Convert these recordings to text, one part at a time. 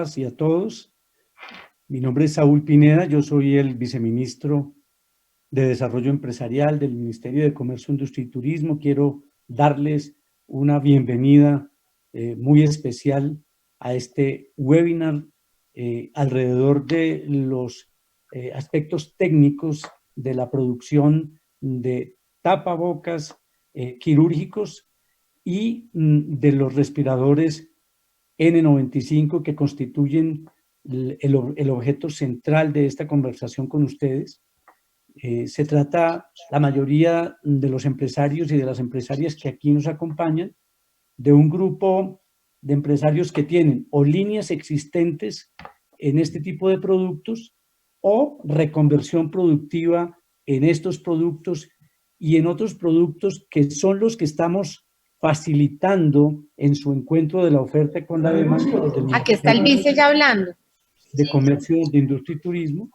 todas y a todos. Mi nombre es Saúl Pineda, yo soy el viceministro de Desarrollo Empresarial del Ministerio de Comercio, Industria y Turismo. Quiero darles una bienvenida muy especial a este webinar alrededor de los aspectos técnicos de la producción de tapabocas quirúrgicos y de los respiradores N95 que constituyen el objeto central de esta conversación con ustedes. Se trata, la mayoría de los empresarios y de las empresarias que aquí nos acompañan, de un grupo de empresarios que tienen o líneas existentes en este tipo de productos o reconversión productiva en estos productos y en otros productos que son los que estamos facilitando en su encuentro de la oferta con la demanda. Aquí está el vice ya hablando. De Comercio, de Industria y Turismo,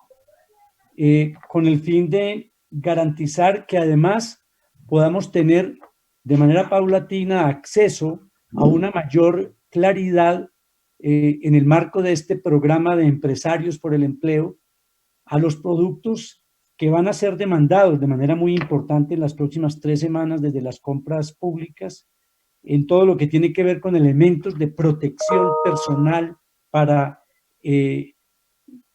con el fin de garantizar que además podamos tener de manera paulatina acceso a una mayor claridad en el marco de este programa de empresarios por el empleo a los productos que van a ser demandados de manera muy importante en las próximas 3 semanas desde las compras públicas, en todo lo que tiene que ver con elementos de protección personal para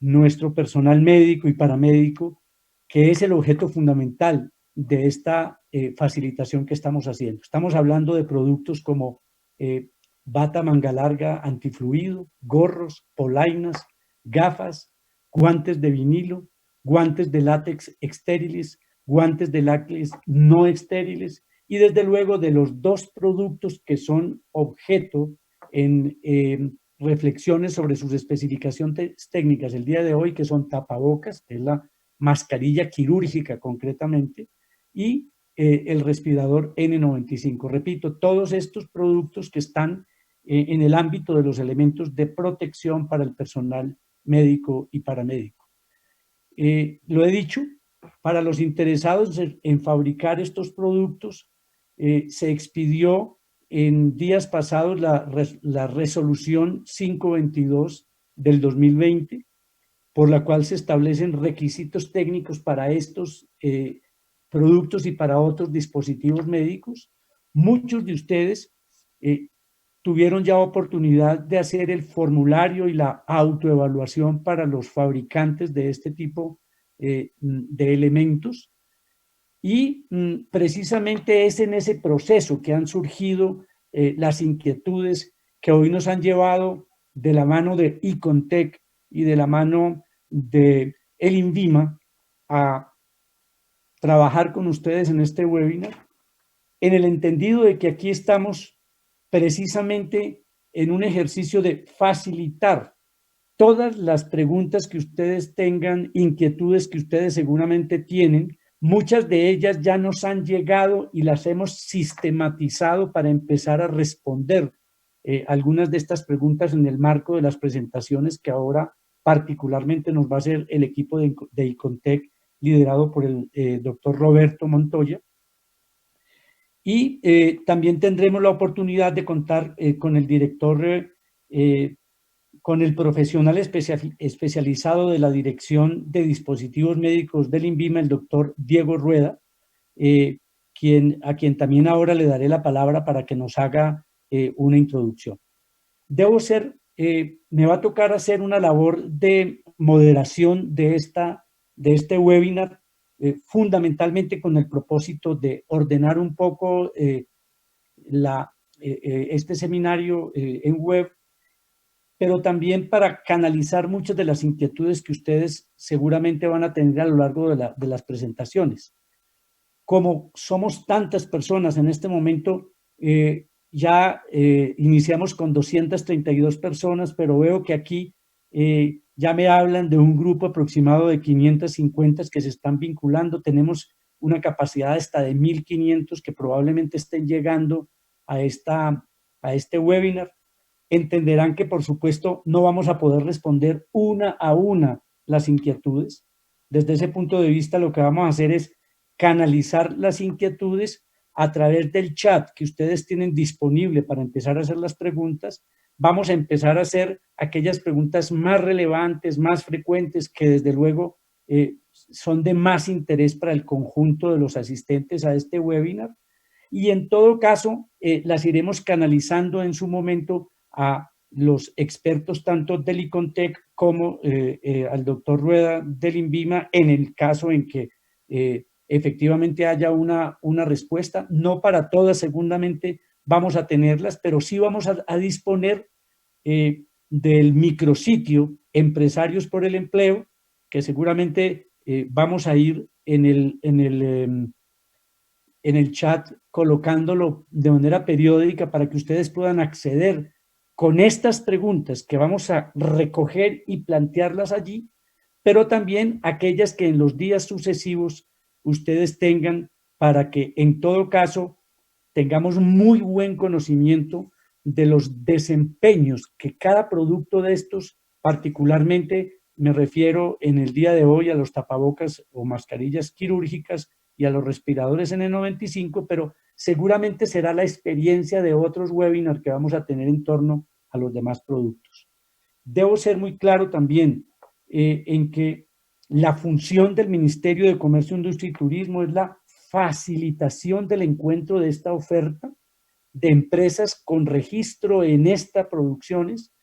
nuestro personal médico y paramédico, que es el objeto fundamental de esta facilitación que estamos haciendo. Estamos hablando de productos como bata manga larga antifluido, gorros, polainas, gafas, guantes de vinilo, guantes de látex estériles, guantes de látex no estériles y desde luego de los 2 productos que son objeto en reflexiones sobre sus especificaciones técnicas el día de hoy, que son tapabocas, que es la mascarilla quirúrgica concretamente, y el respirador N95. Repito, todos estos productos que están en el ámbito de los elementos de protección para el personal médico y paramédico. Lo he dicho, para los interesados en fabricar estos productos, se expidió en días pasados la resolución 522 del 2020, por la cual se establecen requisitos técnicos para estos productos y para otros dispositivos médicos. Muchos de ustedes tuvieron ya oportunidad de hacer el formulario y la autoevaluación para los fabricantes de este tipo de elementos. Y precisamente es en ese proceso que han surgido las inquietudes que hoy nos han llevado de la mano de Icontec y de la mano de el INVIMA a trabajar con ustedes en este webinar, en el entendido de que aquí estamos precisamente en un ejercicio de facilitar todas las preguntas que ustedes tengan, inquietudes que ustedes seguramente tienen. Muchas de ellas ya nos han llegado y las hemos sistematizado para empezar a responder algunas de estas preguntas en el marco de las presentaciones que ahora particularmente nos va a hacer el equipo de Icontec liderado por el doctor Roberto Montoya. Y también tendremos la oportunidad de contar con el director, con el profesional especializado de la Dirección de Dispositivos Médicos del INVIMA, el doctor Diego Rueda, a quien también ahora le daré la palabra para que nos haga una introducción. Me va a tocar hacer una labor de moderación de este webinar, fundamentalmente con el propósito de ordenar un poco este seminario en web, pero también para canalizar muchas de las inquietudes que ustedes seguramente van a tener a lo largo de las presentaciones. Como somos tantas personas en este momento, ya iniciamos con 232 personas, pero veo que aquí ya me hablan de un grupo aproximado de 550 que se están vinculando. Tenemos una capacidad hasta de 1.500 que probablemente estén llegando a este webinar. Entenderán que, por supuesto, no vamos a poder responder una a una las inquietudes. Desde ese punto de vista, lo que vamos a hacer es canalizar las inquietudes a través del chat que ustedes tienen disponible para empezar a hacer las preguntas, vamos a empezar a hacer aquellas preguntas más relevantes, más frecuentes, que desde luego son de más interés para el conjunto de los asistentes a este webinar. Y en todo caso, las iremos canalizando en su momento a los expertos tanto del ICONTEC como al doctor Rueda del INVIMA, en el caso en que efectivamente haya una respuesta. No para todas seguramente vamos a tenerlas, pero sí vamos a disponer del micrositio Empresarios por el Empleo, que seguramente vamos a ir en el chat colocándolo de manera periódica para que ustedes puedan acceder con estas preguntas que vamos a recoger y plantearlas allí, pero también aquellas que en los días sucesivos ustedes tengan, para que en todo caso tengamos muy buen conocimiento de los desempeños que cada producto de estos, particularmente me refiero en el día de hoy a los tapabocas o mascarillas quirúrgicas y a los respiradores N95, pero seguramente será la experiencia de otros webinars que vamos a tener en torno a los demás productos. Debo ser muy claro también en que la función del Ministerio de Comercio, Industria y Turismo es la facilitación del encuentro de esta oferta de empresas con registro en estas producciones,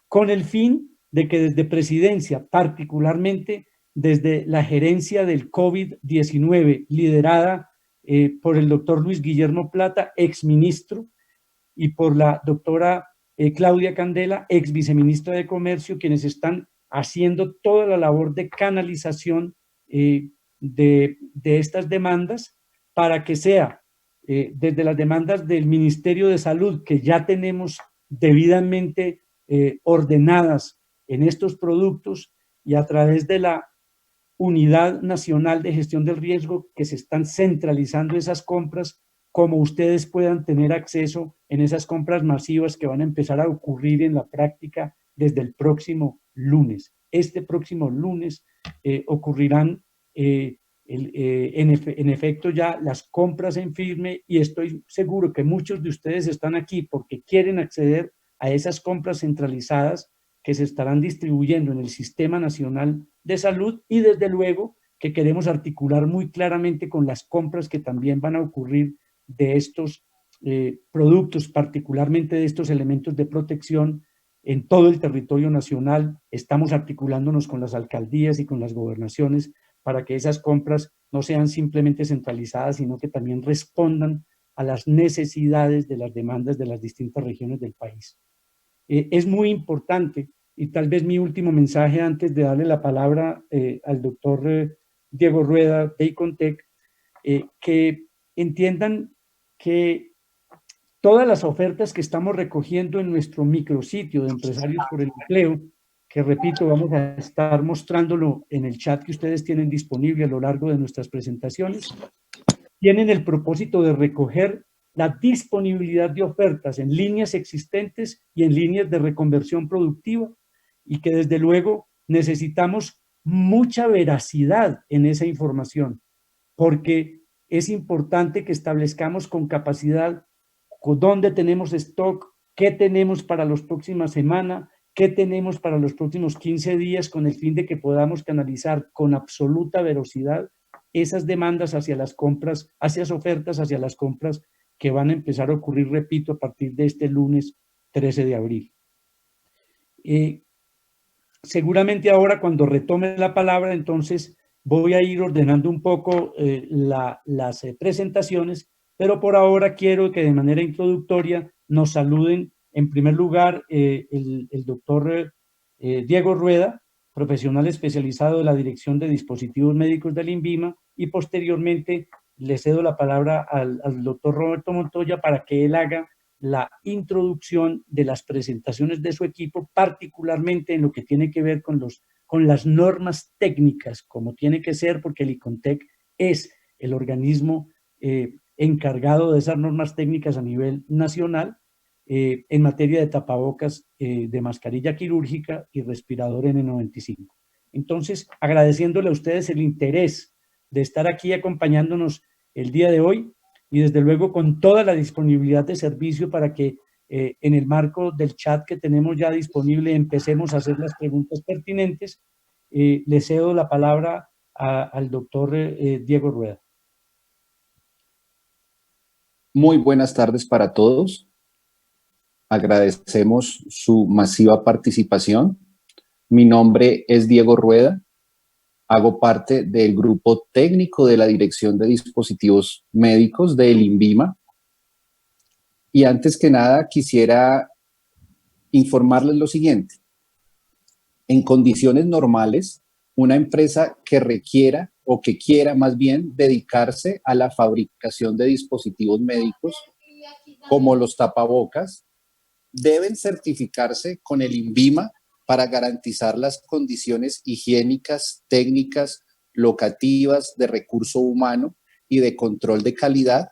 con el fin de que desde Presidencia, particularmente desde la gerencia del COVID-19, liderada por el doctor Luis Guillermo Plata, exministro, y por la doctora Claudia Candela, ex viceministra de Comercio, quienes están haciendo toda la labor de canalización de estas demandas para que sea desde las demandas del Ministerio de Salud, que ya tenemos debidamente ordenadas en estos productos, y a través de la Unidad Nacional de Gestión del Riesgo, que se están centralizando esas compras, como ustedes puedan tener acceso en esas compras masivas que van a empezar a ocurrir en la práctica desde el próximo lunes. Este próximo lunes ocurrirán en efecto ya las compras en firme, y estoy seguro que muchos de ustedes están aquí porque quieren acceder a esas compras centralizadas que se estarán distribuyendo en el Sistema Nacional de Salud, y desde luego que queremos articular muy claramente con las compras que también van a ocurrir de estos productos, particularmente de estos elementos de protección en todo el territorio nacional. Estamos articulándonos con las alcaldías y con las gobernaciones para que esas compras no sean simplemente centralizadas, sino que también respondan a las necesidades de las demandas de las distintas regiones del país. Es muy importante, y tal vez mi último mensaje antes de darle la palabra al doctor Diego Rueda de ICONTEC, que entiendan que todas las ofertas que estamos recogiendo en nuestro micrositio de Empresarios por el Empleo, que repito, vamos a estar mostrándolo en el chat que ustedes tienen disponible a lo largo de nuestras presentaciones, tienen el propósito de recoger la disponibilidad de ofertas en líneas existentes y en líneas de reconversión productiva, y que desde luego necesitamos mucha veracidad en esa información, porque es importante que establezcamos con capacidad dónde tenemos stock, qué tenemos para las próximas semanas, qué tenemos para los próximos 15 días, con el fin de que podamos canalizar con absoluta velocidad esas demandas hacia las compras, hacia las ofertas, hacia las compras que van a empezar a ocurrir, repito, a partir de este lunes 13 de abril. Seguramente ahora, cuando retome la palabra, entonces voy a ir ordenando un poco las presentaciones, pero por ahora quiero que de manera introductoria nos saluden en primer lugar el doctor Diego Rueda, profesional especializado de la Dirección de Dispositivos Médicos del INVIMA, y posteriormente le cedo la palabra al doctor Roberto Montoya para que él haga la introducción de las presentaciones de su equipo, particularmente en lo que tiene que ver con las normas técnicas, como tiene que ser, porque el ICONTEC es el organismo encargado de esas normas técnicas a nivel nacional en materia de tapabocas, de mascarilla quirúrgica y respirador N95. Entonces, agradeciéndole a ustedes el interés de estar aquí acompañándonos el día de hoy, y desde luego con toda la disponibilidad de servicio para que en el marco del chat que tenemos ya disponible, empecemos a hacer las preguntas pertinentes. Le cedo la palabra al doctor Diego Rueda. Muy buenas tardes para todos. Agradecemos su masiva participación. Mi nombre es Diego Rueda. Hago parte del grupo técnico de la Dirección de Dispositivos Médicos del INVIMA. Y antes que nada quisiera informarles lo siguiente. En condiciones normales, una empresa que requiera o que quiera más bien dedicarse a la fabricación de dispositivos médicos como los tapabocas, deben certificarse con el INVIMA para garantizar las condiciones higiénicas, técnicas, locativas, de recurso humano y de control de calidad,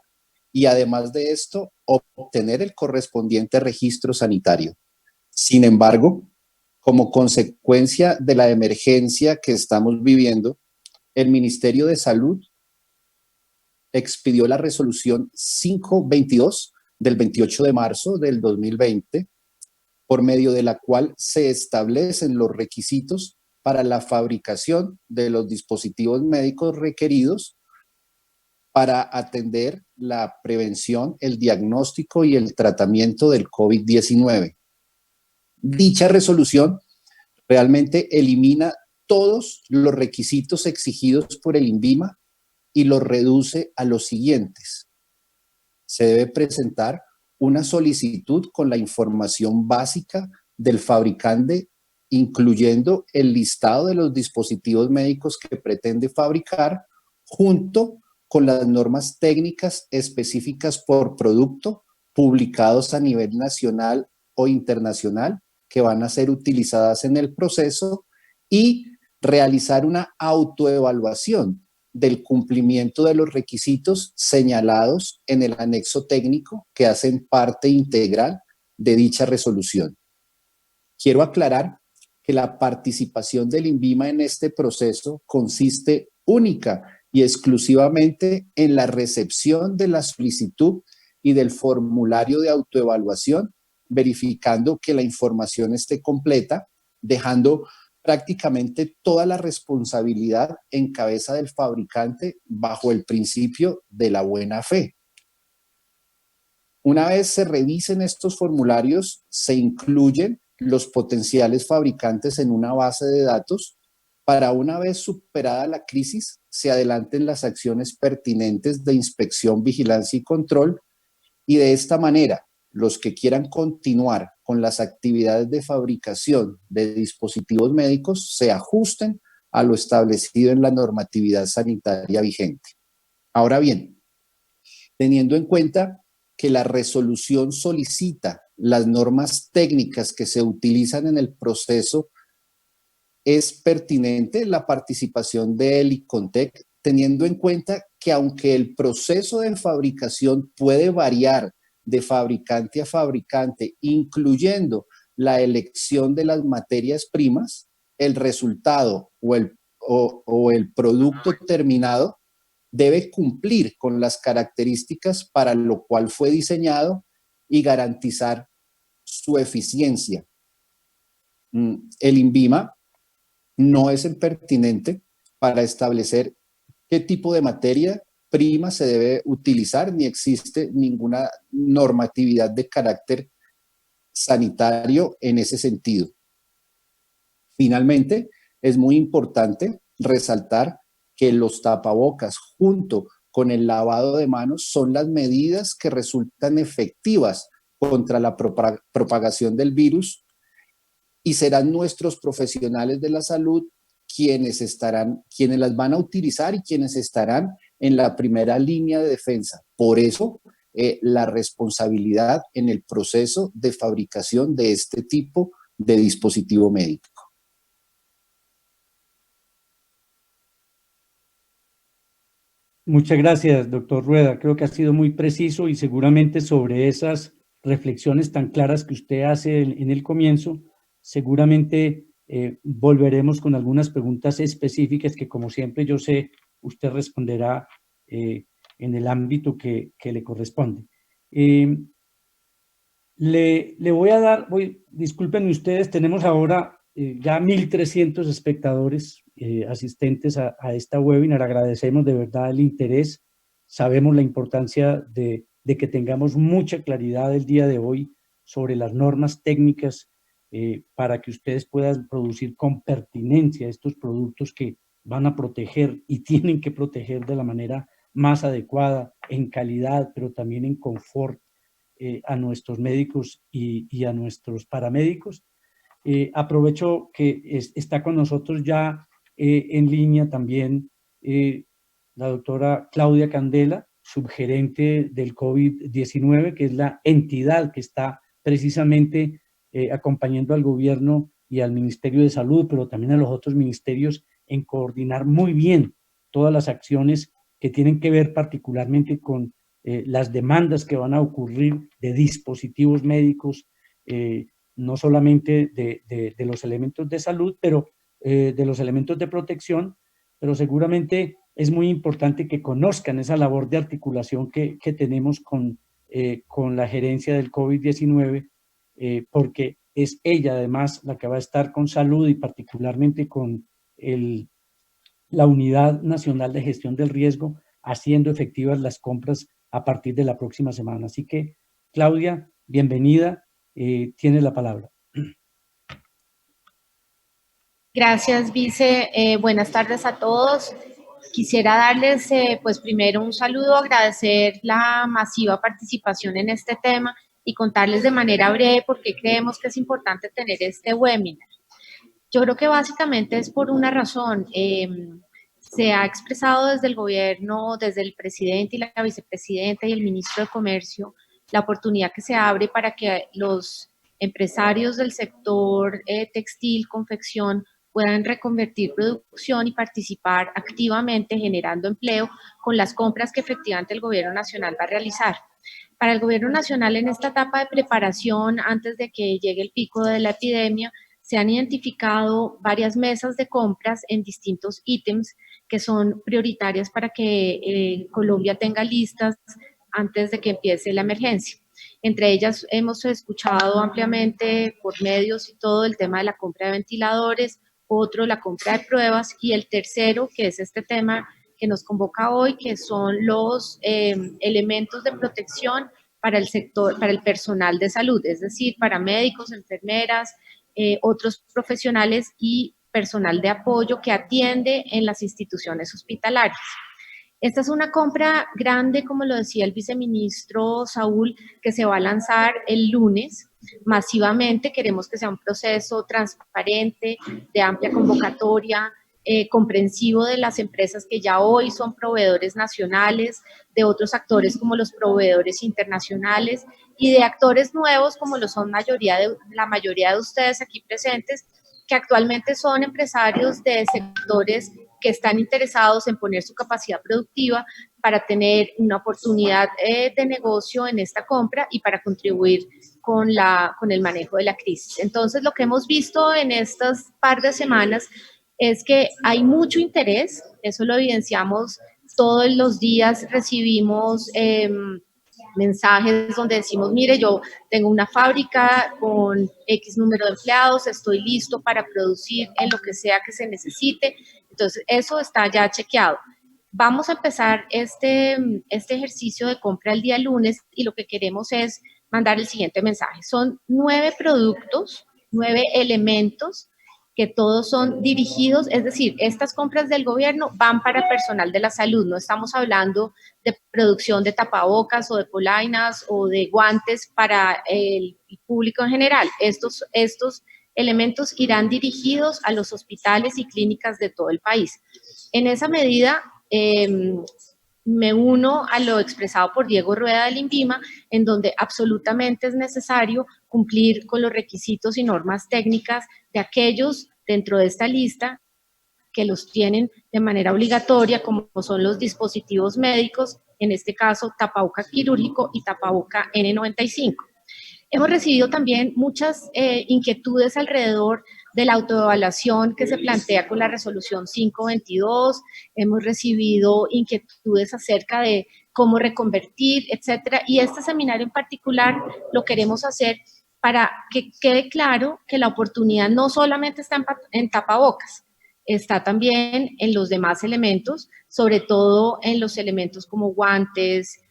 y además de esto, obtener el correspondiente registro sanitario. Sin embargo, como consecuencia de la emergencia que estamos viviendo, el Ministerio de Salud expidió la resolución 522 del 28 de marzo del 2020, por medio de la cual se establecen los requisitos para la fabricación de los dispositivos médicos requeridos para atender la prevención, el diagnóstico y el tratamiento del COVID-19. Dicha resolución realmente elimina todos los requisitos exigidos por el INVIMA y los reduce a los siguientes. Se debe presentar una solicitud con la información básica del fabricante, incluyendo el listado de los dispositivos médicos que pretende fabricar, junto con las normas técnicas específicas por producto publicados a nivel nacional o internacional que van a ser utilizadas en el proceso, y realizar una autoevaluación del cumplimiento de los requisitos señalados en el anexo técnico que hacen parte integral de dicha resolución. Quiero aclarar que la participación del INVIMA en este proceso consiste única y exclusivamente en la recepción de la solicitud y del formulario de autoevaluación, verificando que la información esté completa, dejando prácticamente toda la responsabilidad en cabeza del fabricante bajo el principio de la buena fe. Una vez se revisen estos formularios, se incluyen los potenciales fabricantes en una base de datos para, una vez superada la crisis, se adelanten las acciones pertinentes de inspección, vigilancia y control, y de esta manera los que quieran continuar con las actividades de fabricación de dispositivos médicos se ajusten a lo establecido en la normatividad sanitaria vigente. Ahora bien, teniendo en cuenta que la resolución solicita las normas técnicas que se utilizan en el proceso, es pertinente la participación del ICONTEC, teniendo en cuenta que aunque el proceso de fabricación puede variar de fabricante a fabricante, incluyendo la elección de las materias primas, el resultado o el producto terminado debe cumplir con las características para lo cual fue diseñado y garantizar su eficiencia. El INVIMA no es el pertinente para establecer qué tipo de materia prima se debe utilizar, ni existe ninguna normatividad de carácter sanitario en ese sentido. Finalmente, es muy importante resaltar que los tapabocas, junto con el lavado de manos, son las medidas que resultan efectivas contra la propagación del virus, y serán nuestros profesionales de la salud quienes las van a utilizar y quienes estarán en la primera línea de defensa. Por eso, la responsabilidad en el proceso de fabricación de este tipo de dispositivo médico. Muchas gracias, doctor Rueda. Creo que ha sido muy preciso y seguramente sobre esas reflexiones tan claras que usted hace en el comienzo, seguramente volveremos con algunas preguntas específicas que, como siempre, yo sé, usted responderá en el ámbito que le corresponde. Le voy a dar, disculpen ustedes, tenemos ahora ya 1.300 espectadores, asistentes a esta webinar. Agradecemos de verdad el interés. Sabemos la importancia de que tengamos mucha claridad el día de hoy sobre las normas técnicas para que ustedes puedan producir con pertinencia estos productos que van a proteger y tienen que proteger de la manera más adecuada, en calidad, pero también en confort a nuestros médicos y a nuestros paramédicos. Aprovecho que está con nosotros ya en línea también la doctora Claudia Candela, subgerente del COVID-19, que es la entidad que está precisamente acompañando al gobierno y al Ministerio de Salud, pero también a los otros ministerios en coordinar muy bien todas las acciones que tienen que ver particularmente con las demandas que van a ocurrir de dispositivos médicos, no solamente de los elementos de salud, pero de los elementos de protección, pero seguramente es muy importante que conozcan esa labor de articulación que tenemos con la gerencia del COVID-19, porque es ella además la que va a estar con salud y particularmente con la Unidad Nacional de Gestión del Riesgo, haciendo efectivas las compras a partir de la próxima semana. Así que, Claudia, bienvenida, tienes la palabra. Gracias, Vice. Buenas tardes a todos. Quisiera darles, pues primero un saludo, agradecer la masiva participación en este tema y contarles de manera breve por qué creemos que es importante tener este webinar. Yo creo que básicamente es por una razón. Se ha expresado desde el gobierno, desde el presidente y la vicepresidenta y el ministro de Comercio, la oportunidad que se abre para que los empresarios del sector textil, confección, puedan reconvertir producción y participar activamente generando empleo con las compras que efectivamente el gobierno nacional va a realizar. Para el gobierno nacional en esta etapa de preparación, antes de que llegue el pico de la epidemia, se han identificado varias mesas de compras en distintos ítems que son prioritarias para que Colombia tenga listas antes de que empiece la emergencia. Entre ellas hemos escuchado ampliamente por medios y todo el tema de la compra de ventiladores, otro la compra de pruebas y el tercero, que es este tema que nos convoca hoy, que son los elementos de protección para el sector, para el personal de salud, es decir, para médicos, enfermeras, otros profesionales y personal de apoyo que atiende en las instituciones hospitalarias. Esta es una compra grande, como lo decía el viceministro Saúl, que se va a lanzar el lunes masivamente. Queremos que sea un proceso transparente, de amplia convocatoria, comprensivo de las empresas que ya hoy son proveedores nacionales, de otros actores como los proveedores internacionales y de actores nuevos como lo son la mayoría de ustedes aquí presentes, que actualmente son empresarios de sectores que están interesados en poner su capacidad productiva para tener una oportunidad de negocio en esta compra y para contribuir con el manejo de la crisis. Entonces, lo que hemos visto en estas par de semanas es que hay mucho interés, eso lo evidenciamos todos los días, recibimos mensajes donde decimos, mire, yo tengo una fábrica con X número de empleados, estoy listo para producir en lo que sea que se necesite. Entonces, eso está ya chequeado. Vamos a empezar este ejercicio de compra el día lunes y lo que queremos es mandar el siguiente mensaje. Son 9 productos, 9 elementos que todos son dirigidos, es decir, estas compras del gobierno van para personal de la salud, no estamos hablando de producción de tapabocas o de polainas o de guantes para el público en general. Estos elementos irán dirigidos a los hospitales y clínicas de todo el país. En esa medida, me uno a lo expresado por Diego Rueda del INVIMA, en donde absolutamente es necesario cumplir con los requisitos y normas técnicas de aquellos dentro de esta lista que los tienen de manera obligatoria, como son los dispositivos médicos, en este caso tapaboca quirúrgico y tapaboca N95. Hemos recibido también muchas inquietudes alrededor de la autoevaluación que se plantea con la resolución 522, hemos recibido inquietudes acerca de cómo reconvertir, etcétera, y este seminario en particular lo queremos hacer para que quede claro que la oportunidad no solamente está en tapabocas, está también en los demás elementos, sobre todo en los elementos como guantes,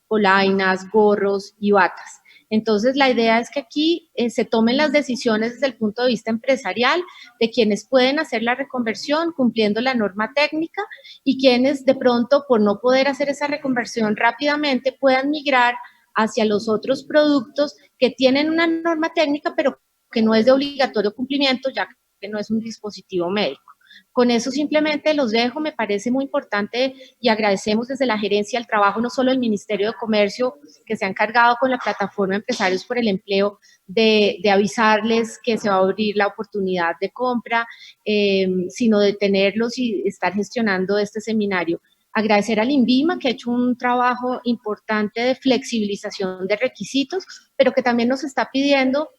polainas, gorros y batas. Entonces, la idea es que aquí se tomen las decisiones desde el punto de vista empresarial de quienes pueden hacer la reconversión cumpliendo la norma técnica y quienes de pronto, por no poder hacer esa reconversión rápidamente, puedan migrar hacia los otros productos que tienen una norma técnica, pero que no es de obligatorio cumplimiento, ya que no es un dispositivo médico. Con eso simplemente los dejo, me parece muy importante y agradecemos desde la gerencia el trabajo no solo del Ministerio de Comercio, que se ha encargado con la plataforma Empresarios por el Empleo de avisarles que se va a abrir la oportunidad de compra, sino de tenerlos y estar gestionando este seminario. Agradecer al INVIMA, que ha hecho un trabajo importante de flexibilización de requisitos, pero que también nos está pidiendo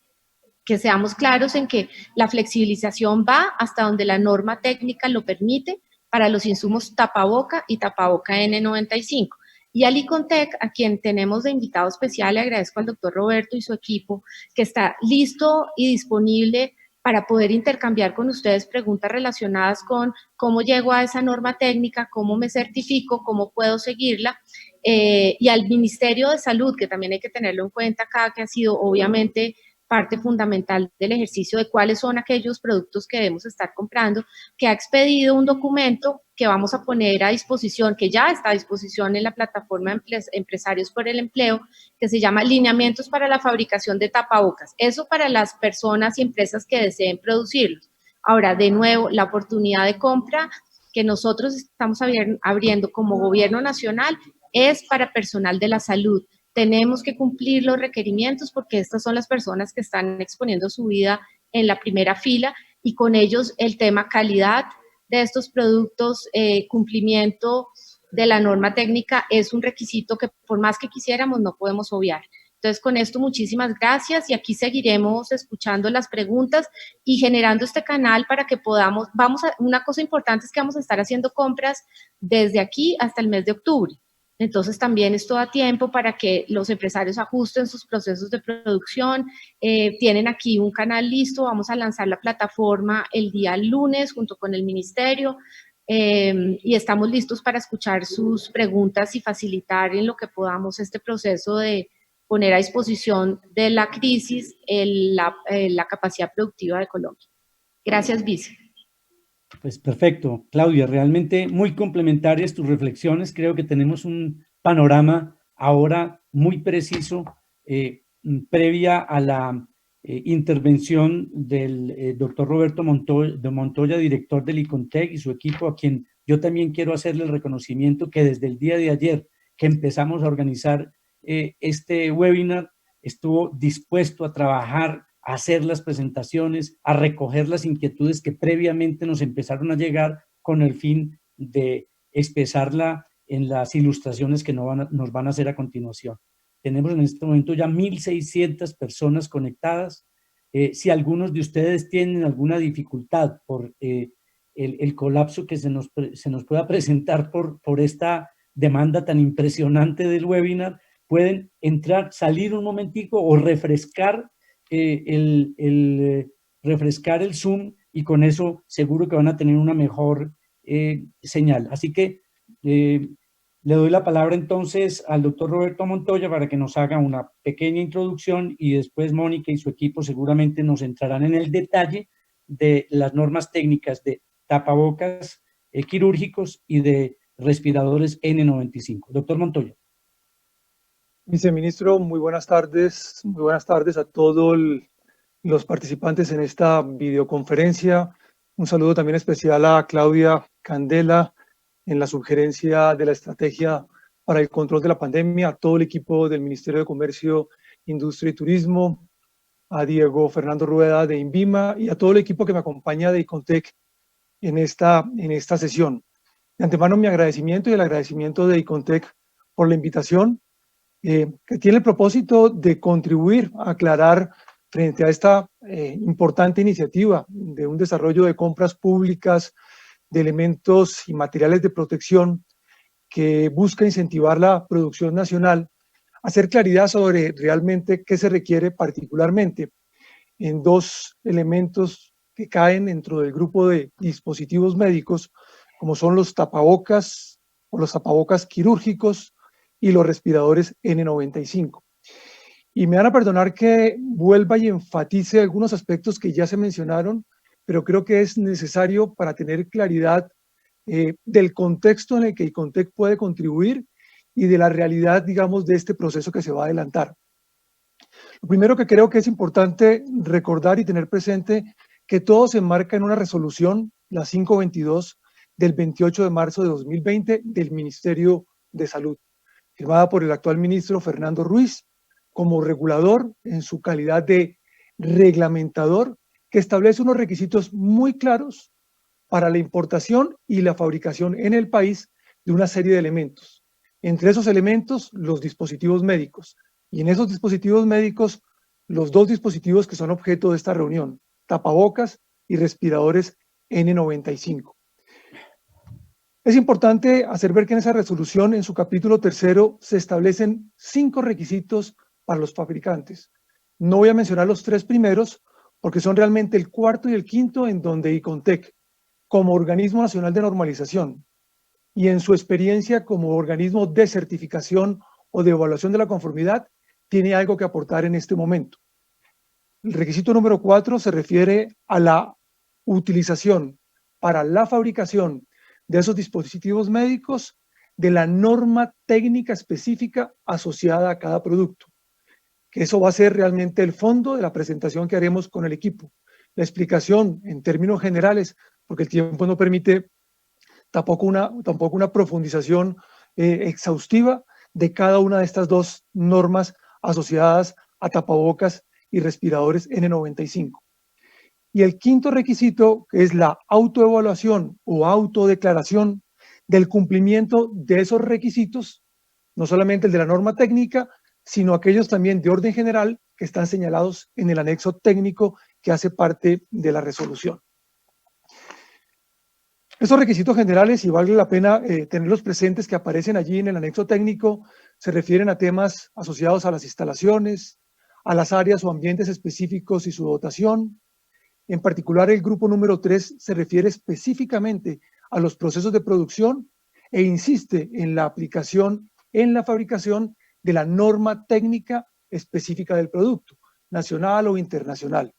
que seamos claros en que la flexibilización va hasta donde la norma técnica lo permite para los insumos tapaboca y tapaboca N95. Y al ICONTEC, a quien tenemos de invitado especial, le agradezco al doctor Roberto y su equipo, que está listo y disponible para poder intercambiar con ustedes preguntas relacionadas con cómo llego a esa norma técnica, cómo me certifico, cómo puedo seguirla, y al Ministerio de Salud, que también hay que tenerlo en cuenta acá, que ha sido obviamente parte fundamental del ejercicio de cuáles son aquellos productos que debemos estar comprando, que ha expedido un documento que vamos a poner a disposición, que ya está a disposición en la plataforma Empresarios por el Empleo, que se llama Lineamientos para la fabricación de tapabocas. Eso para las personas y empresas que deseen producirlos. Ahora, de nuevo, la oportunidad de compra que nosotros estamos abriendo como gobierno nacional es para personal de la salud. Tenemos que cumplir los requerimientos porque estas son las personas que están exponiendo su vida en la primera fila y con ellos el tema calidad de estos productos, cumplimiento de la norma técnica es un requisito que por más que quisiéramos no podemos obviar. Entonces, con esto muchísimas gracias y aquí seguiremos escuchando las preguntas y generando este canal para que podamos, una cosa importante es que vamos a estar haciendo compras desde aquí hasta el mes de octubre. Entonces también esto da tiempo para que los empresarios ajusten sus procesos de producción. Tienen aquí un canal listo, vamos a lanzar la plataforma el día lunes junto con el ministerio y estamos listos para escuchar sus preguntas y facilitar en lo que podamos este proceso de poner a disposición de la crisis la capacidad productiva de Colombia. Gracias, Vice. Pues perfecto, Claudia, realmente muy complementarias tus reflexiones. Creo que tenemos un panorama ahora muy preciso, previa a la intervención del doctor Roberto Montoya, director del ICONTEC y su equipo, a quien yo también quiero hacerle el reconocimiento que desde el día de ayer que empezamos a organizar este webinar, estuvo dispuesto a trabajar, a hacer las presentaciones, a recoger las inquietudes que previamente nos empezaron a llegar con el fin de expresarla en las ilustraciones que nos van a hacer a continuación. Tenemos en este momento ya 1.600 personas conectadas. Si algunos de ustedes tienen alguna dificultad por el colapso que se nos pueda presentar por esta demanda tan impresionante del webinar, pueden entrar, salir un momentico o refrescar refrescar el Zoom y con eso seguro que van a tener una mejor señal. Así que le doy la palabra entonces al doctor Roberto Montoya para que nos haga una pequeña introducción y después Mónica y su equipo seguramente nos entrarán en el detalle de las normas técnicas de tapabocas quirúrgicos y de respiradores N95. Doctor Montoya. Viceministro, muy buenas tardes a todos los participantes en esta videoconferencia. Un saludo también especial a Claudia Candela en la subgerencia de la estrategia para el control de la pandemia, a todo el equipo del Ministerio de Comercio, Industria y Turismo, a Diego Fernando Rueda de INVIMA y a todo el equipo que me acompaña de ICONTEC en esta sesión. De antemano mi agradecimiento y el agradecimiento de ICONTEC por la invitación, que tiene el propósito de contribuir a aclarar frente a esta importante iniciativa de un desarrollo de compras públicas de elementos y materiales de protección que busca incentivar la producción nacional, hacer claridad sobre realmente qué se requiere particularmente en dos elementos que caen dentro del grupo de dispositivos médicos, como son los tapabocas o los tapabocas quirúrgicos y los respiradores N95. Y me van a perdonar que vuelva y enfatice algunos aspectos que ya se mencionaron, pero creo que es necesario para tener claridad del contexto en el que ICONTEC puede contribuir y de la realidad, digamos, de este proceso que se va a adelantar. Lo primero que creo que es importante recordar y tener presente que todo se enmarca en una resolución, la 522 del 28 de marzo de 2020 del Ministerio de Salud, firmada por el actual ministro Fernando Ruiz como regulador en su calidad de reglamentador, que establece unos requisitos muy claros para la importación y la fabricación en el país de una serie de elementos. Entre esos elementos, los dispositivos médicos. Y en esos dispositivos médicos, los dos dispositivos que son objeto de esta reunión, tapabocas y respiradores N95. Es importante hacer ver que en esa resolución, en su capítulo 3, se establecen 5 requisitos para los fabricantes. No voy a mencionar los 3 primeros, porque son realmente el 4º y el 5º en donde ICONTEC, como organismo nacional de normalización y en su experiencia como organismo de certificación o de evaluación de la conformidad, tiene algo que aportar en este momento. El requisito número 4 se refiere a la utilización para la fabricación de esos dispositivos médicos de la norma técnica específica asociada a cada producto, que eso va a ser realmente el fondo de la presentación que haremos con el equipo. La explicación en términos generales, porque el tiempo no permite tampoco una profundización exhaustiva de cada una de estas dos normas asociadas a tapabocas y respiradores N95. Y el 5º requisito, que es la autoevaluación o autodeclaración del cumplimiento de esos requisitos, no solamente el de la norma técnica, sino aquellos también de orden general que están señalados en el anexo técnico que hace parte de la resolución. Estos requisitos generales, y vale la pena tenerlos presentes, que aparecen allí en el anexo técnico, se refieren a temas asociados a las instalaciones, a las áreas o ambientes específicos y su dotación. En particular, el grupo número 3 se refiere específicamente a los procesos de producción e insiste en la aplicación en la fabricación de la norma técnica específica del producto, nacional o internacional.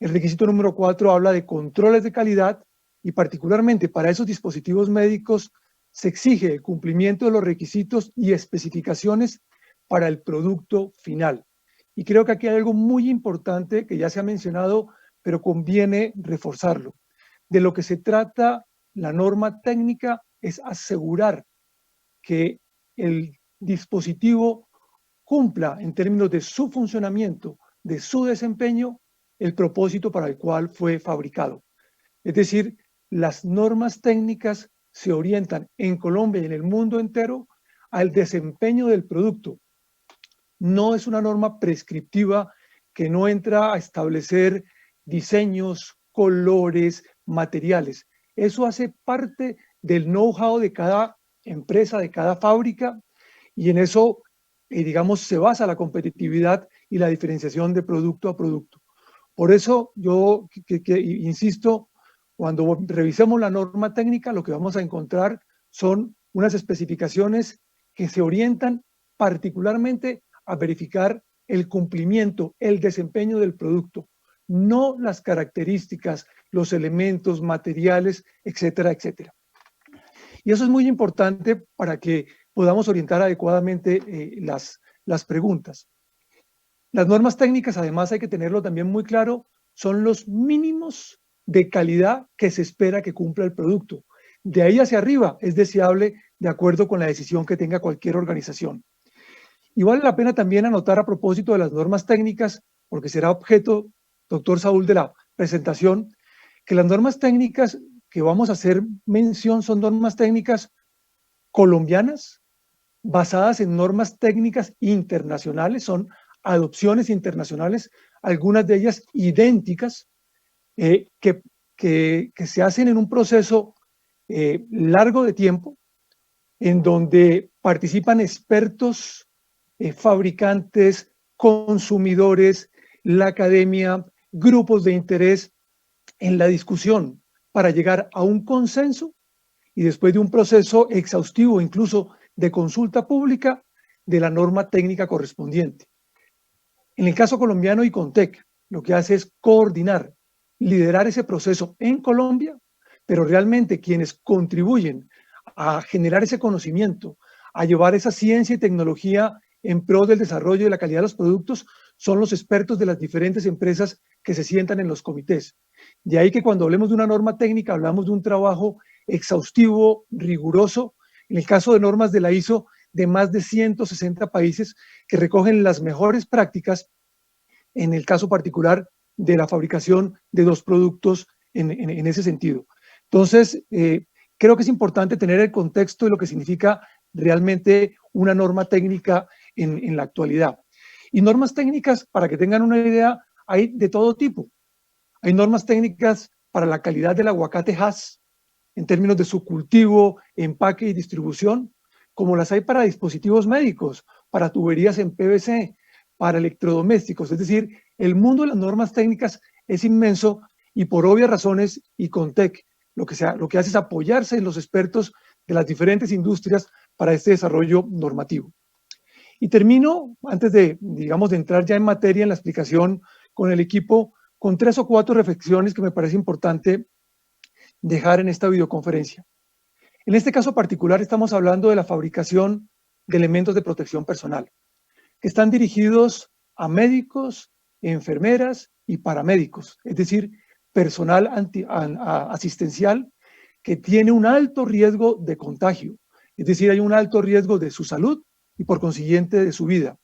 El requisito número 4 habla de controles de calidad y particularmente para esos dispositivos médicos se exige el cumplimiento de los requisitos y especificaciones para el producto final. Y creo que aquí hay algo muy importante que ya se ha mencionado, pero conviene reforzarlo. De lo que se trata la norma técnica es asegurar que el dispositivo cumpla en términos de su funcionamiento, de su desempeño, el propósito para el cual fue fabricado. Es decir, las normas técnicas se orientan en Colombia y en el mundo entero al desempeño del producto. No es una norma prescriptiva que no entra a establecer diseños, colores, materiales. Eso hace parte del know-how de cada empresa, de cada fábrica, y en eso, digamos, se basa la competitividad y la diferenciación de producto a producto. Por eso yo insisto, cuando revisemos la norma técnica, lo que vamos a encontrar son unas especificaciones que se orientan particularmente a verificar el cumplimiento, el desempeño del producto, no las características, los elementos, materiales, etcétera, etcétera. Y eso es muy importante para que podamos orientar adecuadamente las preguntas. Las normas técnicas, además, hay que tenerlo también muy claro, son los mínimos de calidad que se espera que cumpla el producto. De ahí hacia arriba es deseable de acuerdo con la decisión que tenga cualquier organización. Y vale la pena también anotar a propósito de las normas técnicas, porque será objeto, doctor Saúl, de la presentación, que las normas técnicas que vamos a hacer mención son normas técnicas colombianas, basadas en normas técnicas internacionales, son adopciones internacionales algunas de ellas idénticas, que se hacen en un proceso largo de tiempo, en donde participan expertos, fabricantes, consumidores, la academia, grupos de interés en la discusión para llegar a un consenso y después de un proceso exhaustivo, incluso de consulta pública, de la norma técnica correspondiente. En el caso colombiano, Icontec lo que hace es coordinar, liderar ese proceso en Colombia, pero realmente quienes contribuyen a generar ese conocimiento, a llevar esa ciencia y tecnología en pro del desarrollo y la calidad de los productos, son los expertos de las diferentes empresas que se sientan en los comités. De ahí que cuando hablemos de una norma técnica, hablamos de un trabajo exhaustivo, riguroso, en el caso de normas de la ISO, de más de 160 países que recogen las mejores prácticas, en el caso particular de la fabricación de dos productos en ese sentido. Entonces, creo que es importante tener el contexto de lo que significa realmente una norma técnica en la actualidad. Y normas técnicas, para que tengan una idea, hay de todo tipo. Hay normas técnicas para la calidad del aguacate Hass, en términos de su cultivo, empaque y distribución, como las hay para dispositivos médicos, para tuberías en PVC, para electrodomésticos. Es decir, el mundo de las normas técnicas es inmenso y por obvias razones Icontec lo que hace es apoyarse en los expertos de las diferentes industrias para este desarrollo normativo. Y termino, antes de, digamos, de entrar ya en materia en la explicación con el equipo, con 3 o 4 reflexiones que me parece importante dejar en esta videoconferencia. En este caso particular estamos hablando de la fabricación de elementos de protección personal, que están dirigidos a médicos, enfermeras y paramédicos, es decir, personal asistencial que tiene un alto riesgo de contagio, es decir, hay un alto riesgo de su salud y por consiguiente de su vida.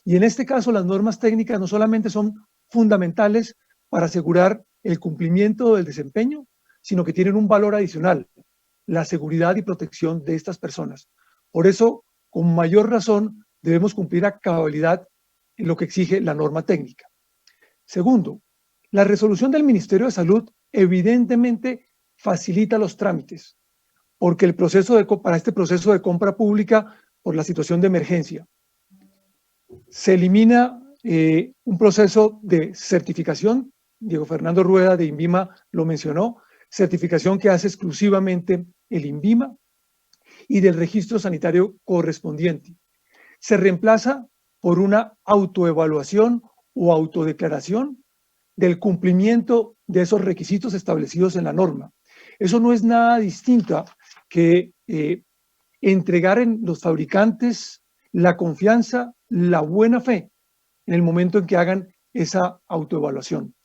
Y en este caso las normas técnicas no solamente son fundamentales para asegurar el cumplimiento del desempeño, sino que tienen un valor adicional, la seguridad y protección de estas personas. Por eso, con mayor razón, debemos cumplir a cabalidad en lo que exige la norma técnica. Segundo, la resolución del Ministerio de Salud evidentemente facilita los trámites, porque para este proceso de compra pública por la situación de emergencia, se elimina un proceso de certificación. Diego Fernando Rueda de INVIMA lo mencionó, certificación que hace exclusivamente el INVIMA y del registro sanitario correspondiente. Se reemplaza por una autoevaluación o autodeclaración del cumplimiento de esos requisitos establecidos en la norma. Eso no es nada distinto que entregar en los fabricantes la confianza, la buena fe en el momento en que hagan esa autoevaluación.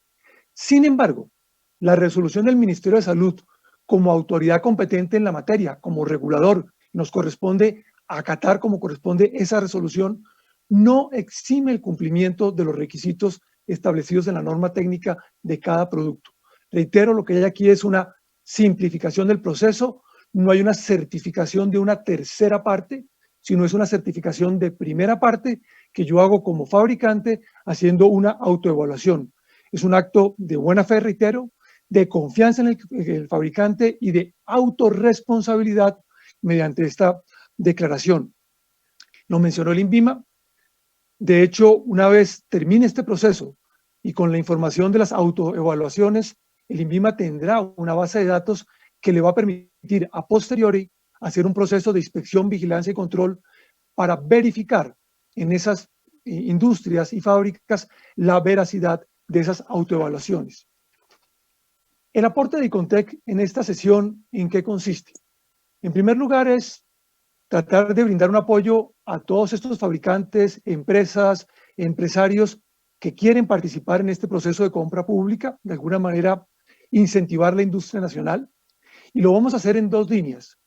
Sin embargo, la resolución del Ministerio de Salud como autoridad competente en la materia, como regulador, nos corresponde acatar como corresponde esa resolución, no exime el cumplimiento de los requisitos establecidos en la norma técnica de cada producto. Reitero, lo que hay aquí es una simplificación del proceso, no hay una certificación de una tercera parte, sino es una certificación de primera parte que yo hago como fabricante haciendo una autoevaluación. Es un acto de buena fe, reitero, de confianza en el fabricante y de autorresponsabilidad mediante esta declaración. Lo mencionó el INVIMA. De hecho, una vez termine este proceso y con la información de las autoevaluaciones, el INVIMA tendrá una base de datos que le va a permitir a posteriori hacer un proceso de inspección, vigilancia y control para verificar en esas industrias y fábricas la veracidad de esas autoevaluaciones. El aporte de Icontec en esta sesión, ¿en qué consiste? En primer lugar, es tratar de brindar un apoyo a todos estos fabricantes, empresas, empresarios que quieren participar en este proceso de compra pública, de alguna manera incentivar la industria nacional, y lo vamos a hacer en 2 líneas.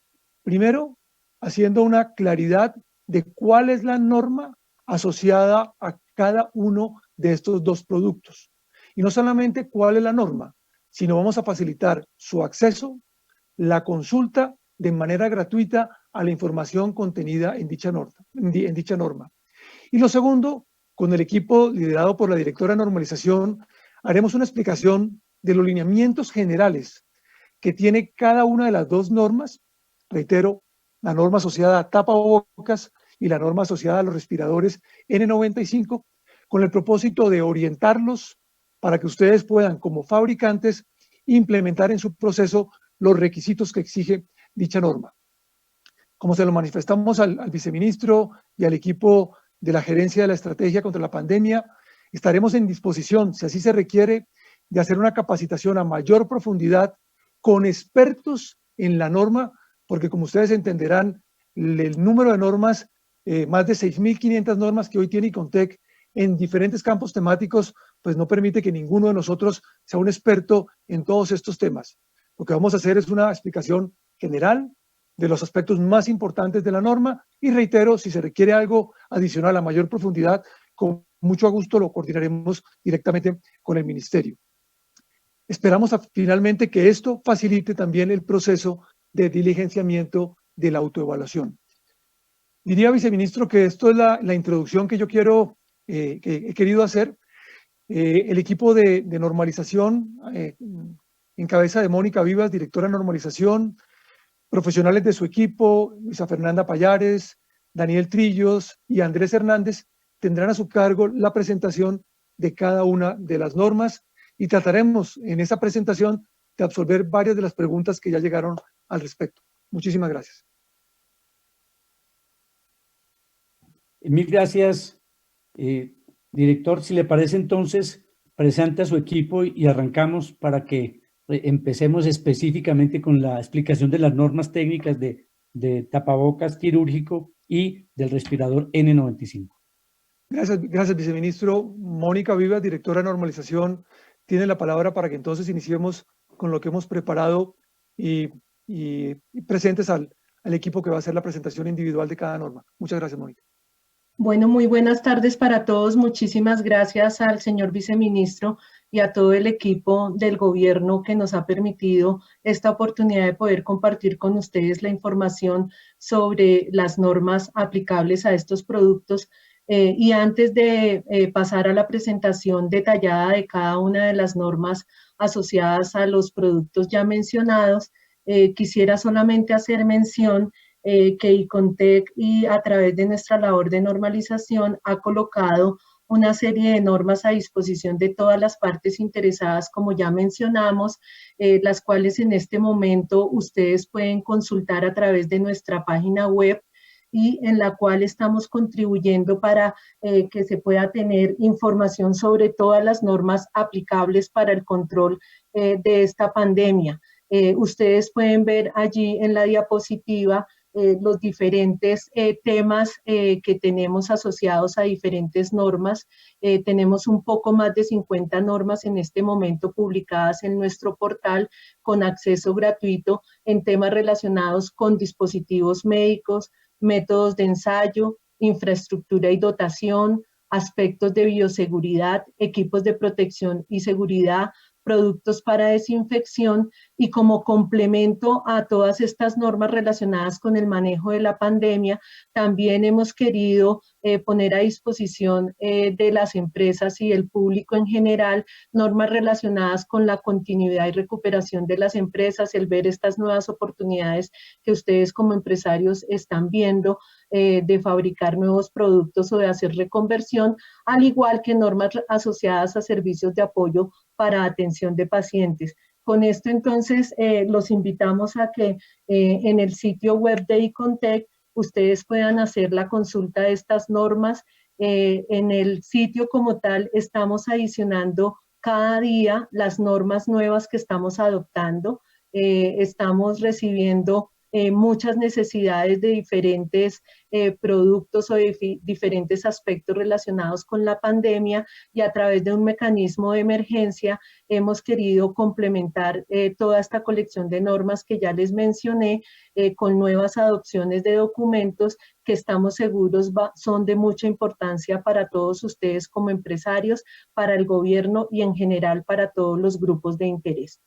Primero, haciendo una claridad de cuál es la norma asociada a cada uno de estos 2 productos. Y no solamente cuál es la norma, sino vamos a facilitar su acceso, la consulta de manera gratuita a la información contenida en dicha norma. Y lo segundo con el equipo liderado por la directora de normalización, haremos una explicación de los lineamientos generales que tiene cada una de las dos normas. Reitero, la norma asociada a tapabocas y la norma asociada a los respiradores N95, con el propósito de orientarlos para que ustedes puedan, como fabricantes, implementar en su proceso los requisitos que exige dicha norma. Como se lo manifestamos al viceministro y al equipo de la gerencia de la estrategia contra la pandemia, estaremos en disposición, si así se requiere, de hacer una capacitación a mayor profundidad con expertos en la norma, porque como ustedes entenderán, el número de normas, más de 6.500 normas que hoy tiene ICONTEC en diferentes campos temáticos, pues no permite que ninguno de nosotros sea un experto en todos estos temas. Lo que vamos a hacer es una explicación general de los aspectos más importantes de la norma y reitero, si se requiere algo adicional a mayor profundidad, con mucho gusto lo coordinaremos directamente con el ministerio. Esperamos finalmente que esto facilite también el proceso de diligenciamiento de la autoevaluación. Diría, viceministro, que esto es la introducción que yo que he querido hacer. El equipo de normalización, en cabeza de Mónica Vivas, directora de normalización, profesionales de su equipo, Luisa Fernanda Payares, Daniel Trillos y Andrés Hernández, tendrán a su cargo la presentación de cada una de las normas y trataremos en esa presentación de absolver varias de las preguntas que ya llegaron al respecto. Muchísimas gracias. Mil gracias, director. Si le parece, entonces, presente a su equipo y arrancamos para que empecemos específicamente con la explicación de las normas técnicas de tapabocas quirúrgico y del respirador N95. Gracias, viceministro. Mónica Vivas, directora de normalización, tiene la palabra para que entonces iniciemos con lo que hemos preparado y presentes al equipo que va a hacer la presentación individual de cada norma. Muchas gracias, Mónica. Bueno, muy buenas tardes para todos. Muchísimas gracias al señor viceministro y a todo el equipo del gobierno que nos ha permitido esta oportunidad de poder compartir con ustedes la información sobre las normas aplicables a estos productos. Y antes de pasar a la presentación detallada de cada una de las normas asociadas a los productos ya mencionados, quisiera solamente hacer mención que ICONTEC y a través de nuestra labor de normalización ha colocado una serie de normas a disposición de todas las partes interesadas, como ya mencionamos, las cuales en este momento ustedes pueden consultar a través de nuestra página web y en la cual estamos contribuyendo para que se pueda tener información sobre todas las normas aplicables para el control de esta pandemia. Ustedes pueden ver allí en la diapositiva los diferentes temas que tenemos asociados a diferentes normas. Tenemos un poco más de 50 normas en este momento publicadas en nuestro portal con acceso gratuito en temas relacionados con dispositivos médicos, métodos de ensayo, infraestructura y dotación, aspectos de bioseguridad, equipos de protección y seguridad, productos para desinfección y como complemento a todas estas normas relacionadas con el manejo de la pandemia, también hemos querido poner a disposición de las empresas y el público en general normas relacionadas con la continuidad y recuperación de las empresas, el ver estas nuevas oportunidades que ustedes como empresarios están viendo de fabricar nuevos productos o de hacer reconversión, al igual que normas asociadas a servicios de apoyo para atención de pacientes. Con esto entonces los invitamos a que en el sitio web de ICONTEC ustedes puedan hacer la consulta de estas normas. En el sitio como tal estamos adicionando cada día las normas nuevas que estamos adoptando. Estamos recibiendo muchas necesidades de diferentes productos o de diferentes aspectos relacionados con la pandemia y a través de un mecanismo de emergencia hemos querido complementar toda esta colección de normas que ya les mencioné con nuevas adopciones de documentos que estamos seguros son de mucha importancia para todos ustedes como empresarios, para el gobierno y en general para todos los grupos de interés.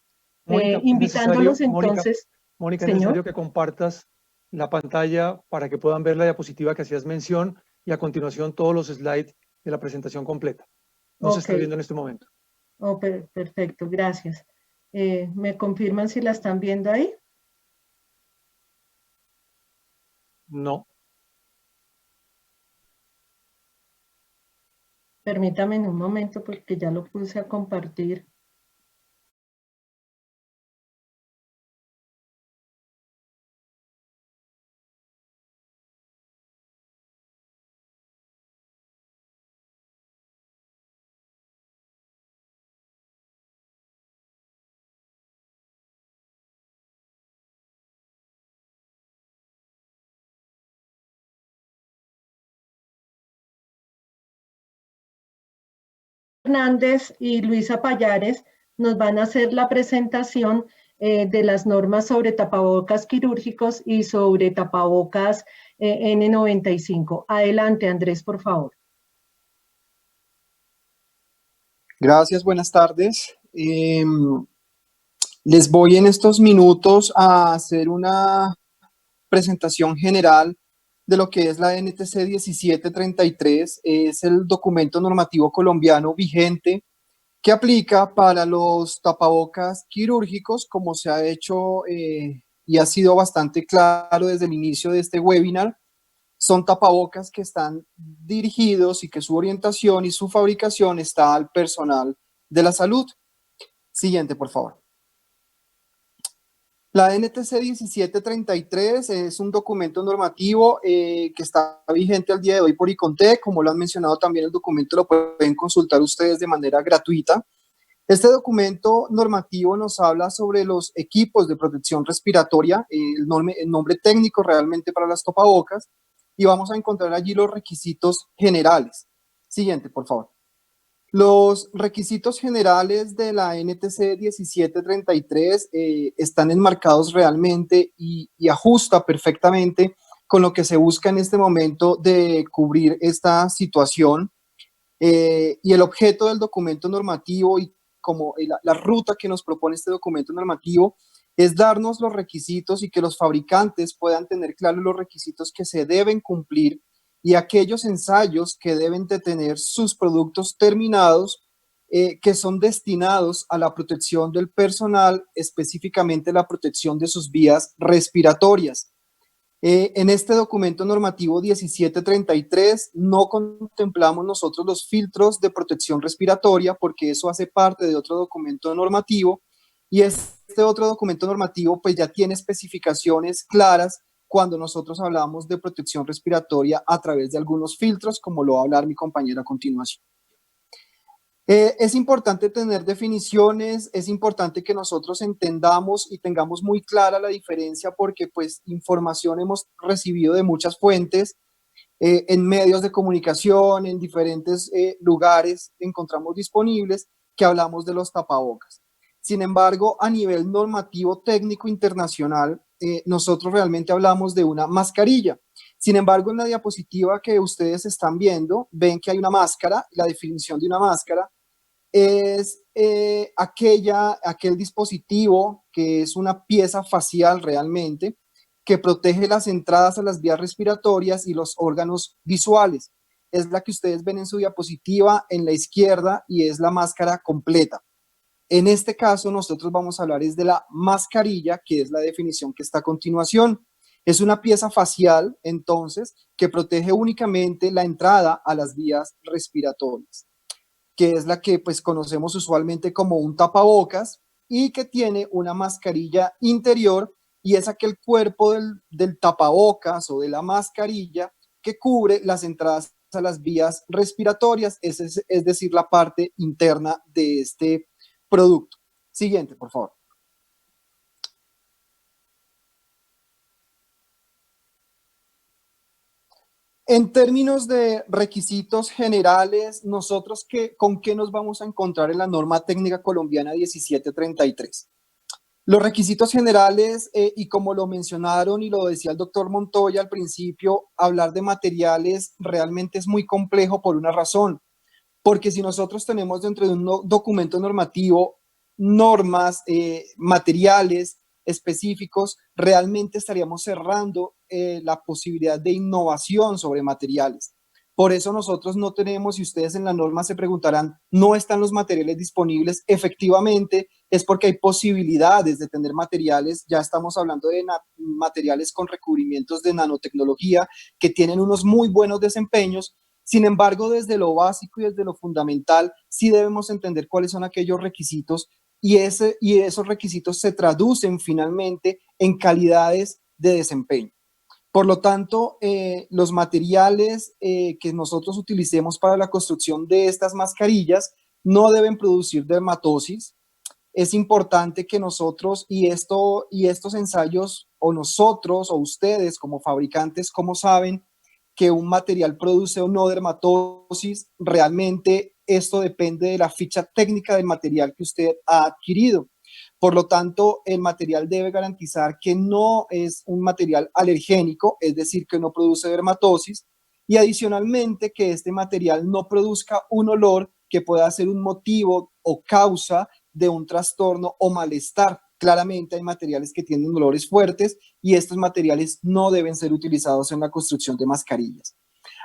Mónica, invitándolos entonces... Mónica, es necesario que compartas la pantalla para que puedan ver la diapositiva que hacías mención y a continuación todos los slides de la presentación completa. No se está viendo en este momento. Oh, perfecto, gracias. ¿Me confirman si la están viendo ahí? No. Permítame un momento porque ya lo puse a compartir. Hernández y Luisa Payares nos van a hacer la presentación de las normas sobre tapabocas quirúrgicos y sobre tapabocas N95. Adelante, Andrés, por favor. Gracias, buenas tardes. Les voy en estos minutos a hacer una presentación general de lo que es la NTC 1733. Es el documento normativo colombiano vigente que aplica para los tapabocas quirúrgicos, como se ha hecho y ha sido bastante claro desde el inicio de este webinar. Son tapabocas que están dirigidos y que su orientación y su fabricación está al personal de la salud. Siguiente, por favor. La NTC 1733 es un documento normativo que está vigente al día de hoy por ICONTEC. Como lo han mencionado también, el documento lo pueden consultar ustedes de manera gratuita. Este documento normativo nos habla sobre los equipos de protección respiratoria, el nombre técnico realmente para las tapabocas, y vamos a encontrar allí los requisitos generales. Siguiente, por favor. Los requisitos generales de la NTC 1733 están enmarcados realmente y ajusta perfectamente con lo que se busca en este momento de cubrir esta situación. Y el objeto del documento normativo y como la ruta que nos propone este documento normativo es darnos los requisitos y que los fabricantes puedan tener claros los requisitos que se deben cumplir y aquellos ensayos que deben de tener sus productos terminados que son destinados a la protección del personal, específicamente la protección de sus vías respiratorias. En este documento normativo 1733 no contemplamos nosotros los filtros de protección respiratoria porque eso hace parte de otro documento normativo y este otro documento normativo pues ya tiene especificaciones claras cuando nosotros hablamos de protección respiratoria a través de algunos filtros, como lo va a hablar mi compañera a continuación. Es importante tener definiciones, es importante que nosotros entendamos y tengamos muy clara la diferencia porque pues información hemos recibido de muchas fuentes, en medios de comunicación, en diferentes lugares encontramos disponibles que hablamos de los tapabocas. Sin embargo, a nivel normativo técnico internacional, nosotros realmente hablamos de una mascarilla. Sin embargo, en la diapositiva que ustedes están viendo, ven que hay una máscara, la definición de una máscara es aquel dispositivo que es una pieza facial realmente que protege las entradas a las vías respiratorias y los órganos visuales. Es la que ustedes ven en su diapositiva en la izquierda y es la máscara completa. En este caso, nosotros vamos a hablar es de la mascarilla, que es la definición que está a continuación. Es una pieza facial, entonces, que protege únicamente la entrada a las vías respiratorias, que es la que pues conocemos usualmente como un tapabocas y que tiene una mascarilla interior y es aquel cuerpo del tapabocas o de la mascarilla que cubre las entradas a las vías respiratorias, es decir, la parte interna de este producto. Siguiente, por favor. En términos de requisitos generales, nosotros ¿con qué nos vamos a encontrar en la norma técnica colombiana 1733? Los requisitos generales, y como lo mencionaron y lo decía el doctor Montoya al principio, hablar de materiales realmente es muy complejo por una razón, porque si nosotros tenemos dentro de un documento normativo normas, materiales específicos, realmente estaríamos cerrando la posibilidad de innovación sobre materiales. Por eso nosotros no tenemos, y ustedes en la norma se preguntarán, ¿no están los materiales disponibles? Efectivamente, es porque hay posibilidades de tener materiales, ya estamos hablando de materiales con recubrimientos de nanotecnología que tienen unos muy buenos desempeños. Sin embargo, desde lo básico y desde lo fundamental, sí debemos entender cuáles son aquellos requisitos y esos requisitos se traducen finalmente en calidades de desempeño. Por lo tanto, los materiales que nosotros utilicemos para la construcción de estas mascarillas no deben producir dermatosis. Es importante que nosotros y estos ensayos, o nosotros o ustedes como fabricantes, ¿cómo saben que un material produce o no dermatosis? Realmente esto depende de la ficha técnica del material que usted ha adquirido. Por lo tanto, el material debe garantizar que no es un material alergénico, es decir, que no produce dermatosis, y adicionalmente que este material no produzca un olor que pueda ser un motivo o causa de un trastorno o malestar. Claramente hay materiales que tienen olores fuertes y estos materiales no deben ser utilizados en la construcción de mascarillas.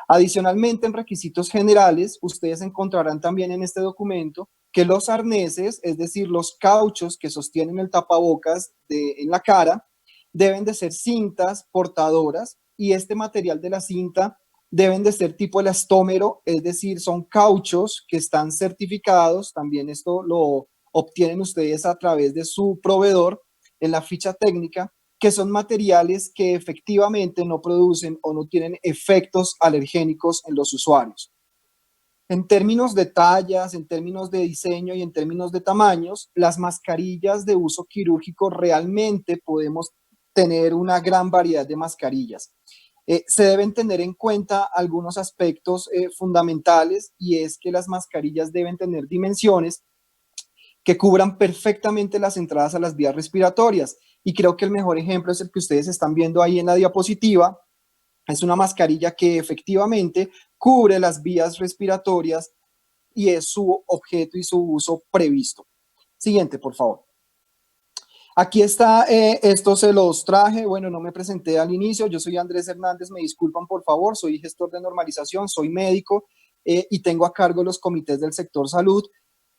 Adicionalmente, en requisitos generales, ustedes encontrarán también en este documento que los arneses, es decir, los cauchos que sostienen el tapabocas en la cara, deben de ser cintas portadoras y este material de la cinta deben de ser tipo elastómero, es decir, son cauchos que están certificados, también esto lo obtienen ustedes a través de su proveedor en la ficha técnica, que son materiales que efectivamente no producen o no tienen efectos alergénicos en los usuarios. En términos de tallas, en términos de diseño y en términos de tamaños, las mascarillas de uso quirúrgico realmente podemos tener una gran variedad de mascarillas. Se deben tener en cuenta algunos aspectos fundamentales, y es que las mascarillas deben tener dimensiones que cubran perfectamente las entradas a las vías respiratorias. Y creo que el mejor ejemplo es el que ustedes están viendo ahí en la diapositiva. Es una mascarilla que efectivamente cubre las vías respiratorias y es su objeto y su uso previsto. Siguiente, por favor. Aquí está, esto se los traje, bueno, no me presenté al inicio, yo soy Andrés Hernández, me disculpan por favor, soy gestor de normalización, soy médico y tengo a cargo los comités del sector salud.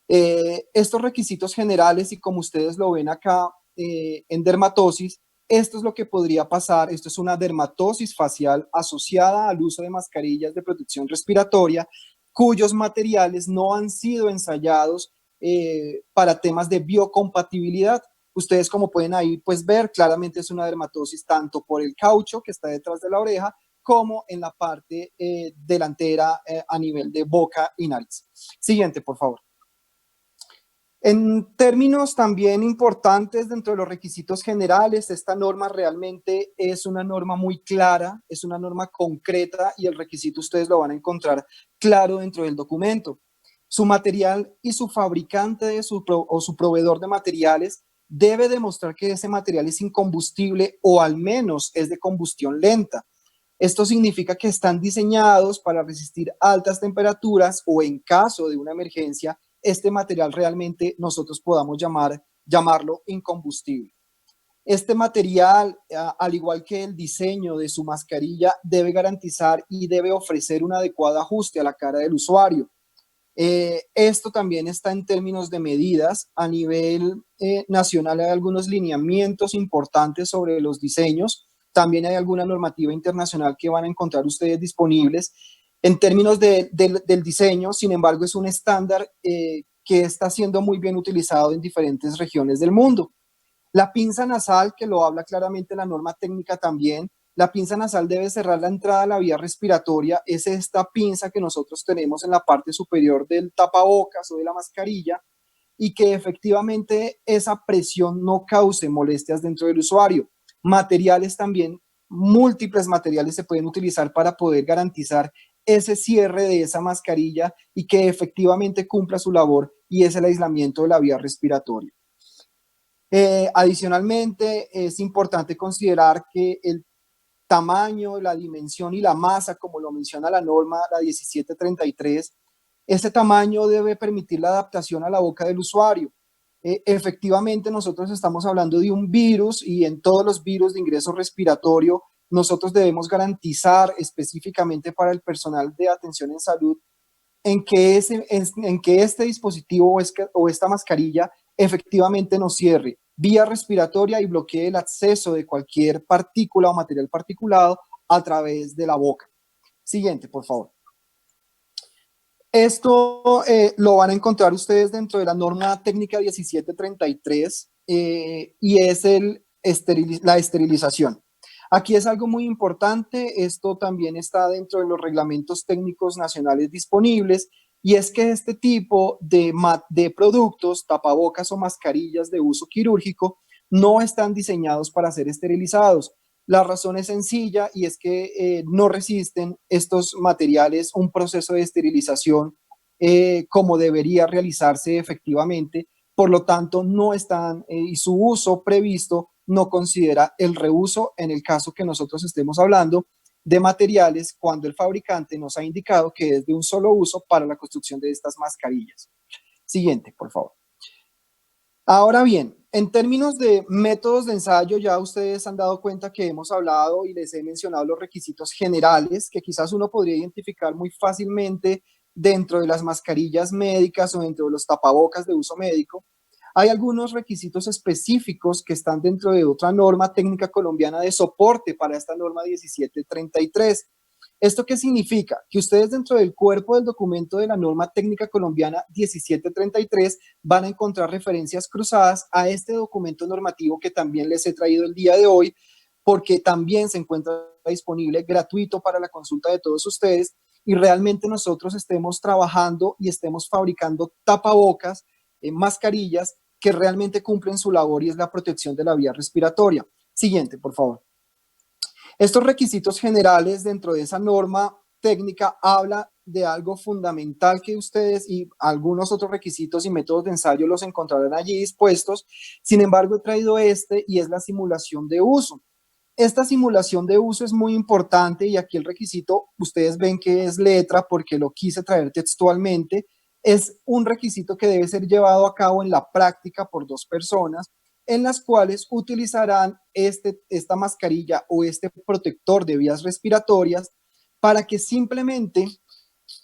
Estos requisitos generales, y como ustedes lo ven acá en dermatosis, esto es lo que podría pasar. Esto es una dermatosis facial asociada al uso de mascarillas de protección respiratoria cuyos materiales no han sido ensayados para temas de biocompatibilidad. Ustedes, como pueden ahí pues ver, claramente es una dermatosis tanto por el caucho que está detrás de la oreja como en la parte delantera a nivel de boca y nariz. Siguiente, por favor. En términos también importantes dentro de los requisitos generales, esta norma realmente es una norma muy clara, es una norma concreta y el requisito ustedes lo van a encontrar claro dentro del documento. Su material y su fabricante o su proveedor de materiales debe demostrar que ese material es incombustible o al menos es de combustión lenta. Esto significa que están diseñados para resistir altas temperaturas o en caso de una emergencia, este material realmente nosotros podamos llamarlo incombustible. Este material, al igual que el diseño de su mascarilla, debe garantizar y debe ofrecer un adecuado ajuste a la cara del usuario. Esto también está en términos de medidas. A nivel nacional hay algunos lineamientos importantes sobre los diseños. También hay alguna normativa internacional que van a encontrar ustedes disponibles. En términos del diseño, sin embargo, es un estándar que está siendo muy bien utilizado en diferentes regiones del mundo. La pinza nasal, que lo habla claramente la norma técnica también, la pinza nasal debe cerrar la entrada a la vía respiratoria. Es esta pinza que nosotros tenemos en la parte superior del tapabocas o de la mascarilla, y que efectivamente esa presión no cause molestias dentro del usuario. Materiales también, múltiples materiales se pueden utilizar para poder garantizar ese cierre de esa mascarilla y que efectivamente cumpla su labor, y es el aislamiento de la vía respiratoria. Adicionalmente, es importante considerar que el tamaño, la dimensión y la masa, como lo menciona la norma, la 1733, este tamaño debe permitir la adaptación a la boca del usuario. Efectivamente, nosotros estamos hablando de un virus, y en todos los virus de ingreso respiratorio, nosotros debemos garantizar específicamente para el personal de atención en salud en que este dispositivo o esta mascarilla efectivamente no cierre vía respiratoria y bloquee el acceso de cualquier partícula o material particulado a través de la boca. Siguiente, por favor. Esto lo van a encontrar ustedes dentro de la norma técnica 1733 y es la esterilización. Aquí es algo muy importante, esto también está dentro de los reglamentos técnicos nacionales disponibles, y es que este tipo de productos, tapabocas o mascarillas de uso quirúrgico, no están diseñados para ser esterilizados. La razón es sencilla y es que no resisten estos materiales un proceso de esterilización como debería realizarse efectivamente, por lo tanto no están y su uso previsto no considera el reuso en el caso que nosotros estemos hablando de materiales cuando el fabricante nos ha indicado que es de un solo uso para la construcción de estas mascarillas. Siguiente, por favor. Ahora bien, en términos de métodos de ensayo, ya ustedes han dado cuenta que hemos hablado y les he mencionado los requisitos generales que quizás uno podría identificar muy fácilmente dentro de las mascarillas médicas o dentro de los tapabocas de uso médico. Hay algunos requisitos específicos que están dentro de otra norma técnica colombiana de soporte para esta norma 1733. ¿Esto qué significa? Que ustedes dentro del cuerpo del documento de la norma técnica colombiana 1733 van a encontrar referencias cruzadas a este documento normativo que también les he traído el día de hoy, porque también se encuentra disponible gratuito para la consulta de todos ustedes y realmente nosotros estemos trabajando y estemos fabricando tapabocas, mascarillas que realmente cumplen su labor y es la protección de la vía respiratoria. Siguiente, por favor. Estos requisitos generales dentro de esa norma técnica habla de algo fundamental que ustedes y algunos otros requisitos y métodos de ensayo los encontrarán allí dispuestos. Sin embargo, he traído y es la simulación de uso. Esta simulación de uso es muy importante y aquí el requisito, ustedes ven que es letra porque lo quise traer textualmente, es un requisito que debe ser llevado a cabo en la práctica por 2 personas, en las cuales utilizarán esta mascarilla o este protector de vías respiratorias para que simplemente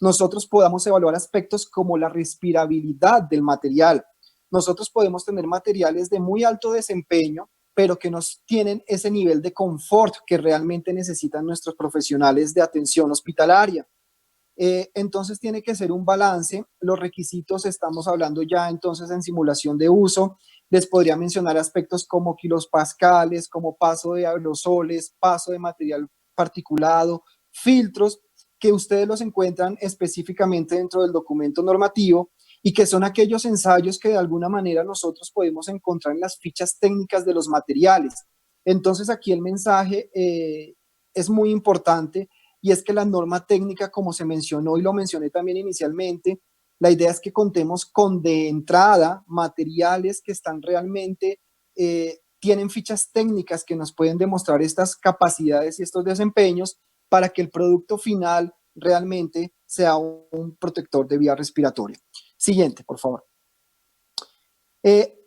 nosotros podamos evaluar aspectos como la respirabilidad del material. Nosotros podemos tener materiales de muy alto desempeño, pero que nos tienen ese nivel de confort que realmente necesitan nuestros profesionales de atención hospitalaria. Entonces tiene que ser un balance. Los requisitos, estamos hablando ya entonces en simulación de uso. Les podría mencionar aspectos como kilopascales, como paso de aerosoles, paso de material particulado, filtros, que ustedes los encuentran específicamente dentro del documento normativo y que son aquellos ensayos que de alguna manera nosotros podemos encontrar en las fichas técnicas de los materiales. Entonces aquí el mensaje es muy importante y es que la norma técnica, como se mencionó y lo mencioné también inicialmente, la idea es que contemos con de entrada materiales que están realmente, tienen fichas técnicas que nos pueden demostrar estas capacidades y estos desempeños para que el producto final realmente sea un protector de vía respiratoria. Siguiente, por favor.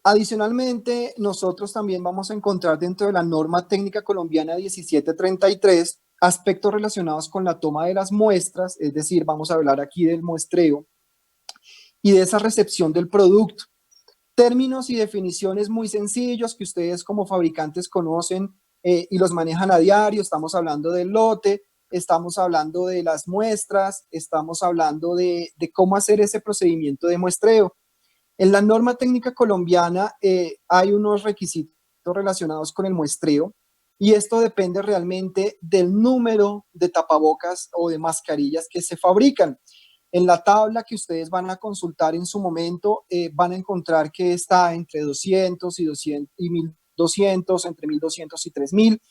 Adicionalmente, nosotros también vamos a encontrar dentro de la norma técnica colombiana 1733 aspectos relacionados con la toma de las muestras, es decir, vamos a hablar aquí del muestreo y de esa recepción del producto. Términos y definiciones muy sencillos que ustedes como fabricantes conocen y los manejan a diario. Estamos hablando del lote, estamos hablando de las muestras, estamos hablando de cómo hacer ese procedimiento de muestreo. En la norma técnica colombiana hay unos requisitos relacionados con el muestreo y esto depende realmente del número de tapabocas o de mascarillas que se fabrican. En la tabla que ustedes van a consultar en su momento van a encontrar que está entre 200 y 1200, entre 1200 y 3000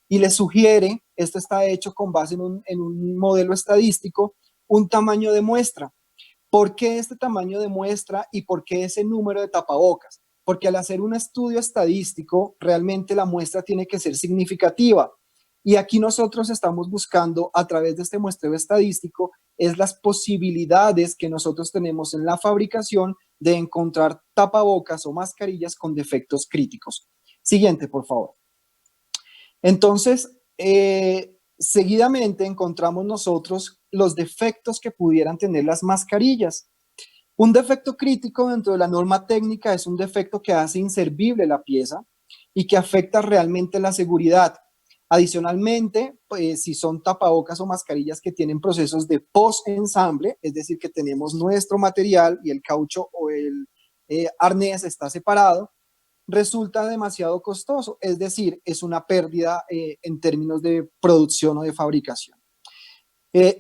y les sugiere, esto está hecho con base en un modelo estadístico, un tamaño de muestra. ¿Por qué este tamaño de muestra y por qué ese número de tapabocas? Porque al hacer un estudio estadístico, realmente la muestra tiene que ser significativa. Y aquí nosotros estamos buscando, a través de este muestreo estadístico, es las posibilidades que nosotros tenemos en la fabricación de encontrar tapabocas o mascarillas con defectos críticos. Siguiente, por favor. Entonces, Seguidamente encontramos nosotros los defectos que pudieran tener las mascarillas. Un defecto crítico dentro de la norma técnica es un defecto que hace inservible la pieza y que afecta realmente la seguridad. Adicionalmente, pues, si son tapabocas o mascarillas que tienen procesos de post-ensamble, es decir, que tenemos nuestro material y el caucho o el arnés está separado, resulta demasiado costoso, es decir, es una pérdida en términos de producción o de fabricación.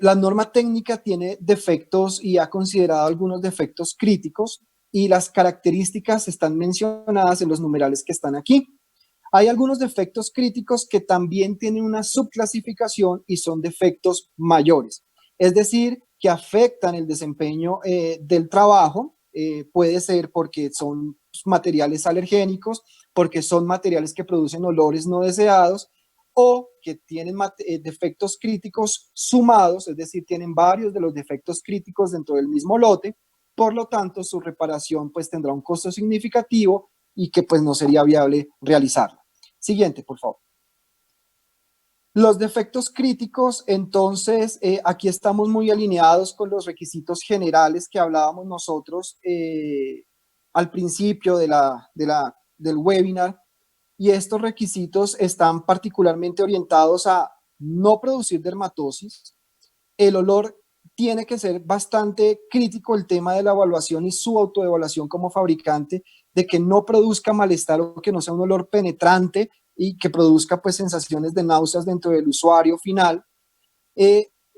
La norma técnica tiene defectos y ha considerado algunos defectos críticos y las características están mencionadas en los numerales que están aquí. Hay algunos defectos críticos que también tienen una subclasificación y son defectos mayores, es decir, que afectan el desempeño del trabajo. Puede ser porque son materiales alergénicos, porque son materiales que producen olores no deseados o que tienen defectos críticos sumados, es decir, tienen varios de los defectos críticos dentro del mismo lote, por lo tanto su reparación pues tendrá un costo significativo y que pues no sería viable realizarla. Siguiente, por favor. Los defectos críticos, entonces, aquí estamos muy alineados con los requisitos generales que hablábamos nosotros al principio del webinar, y estos requisitos están particularmente orientados a no producir dermatosis. El olor tiene que ser bastante crítico, el tema de la evaluación y su autoevaluación como fabricante, de que no produzca malestar o que no sea un olor penetrante y que produzca pues sensaciones de náuseas dentro del usuario final.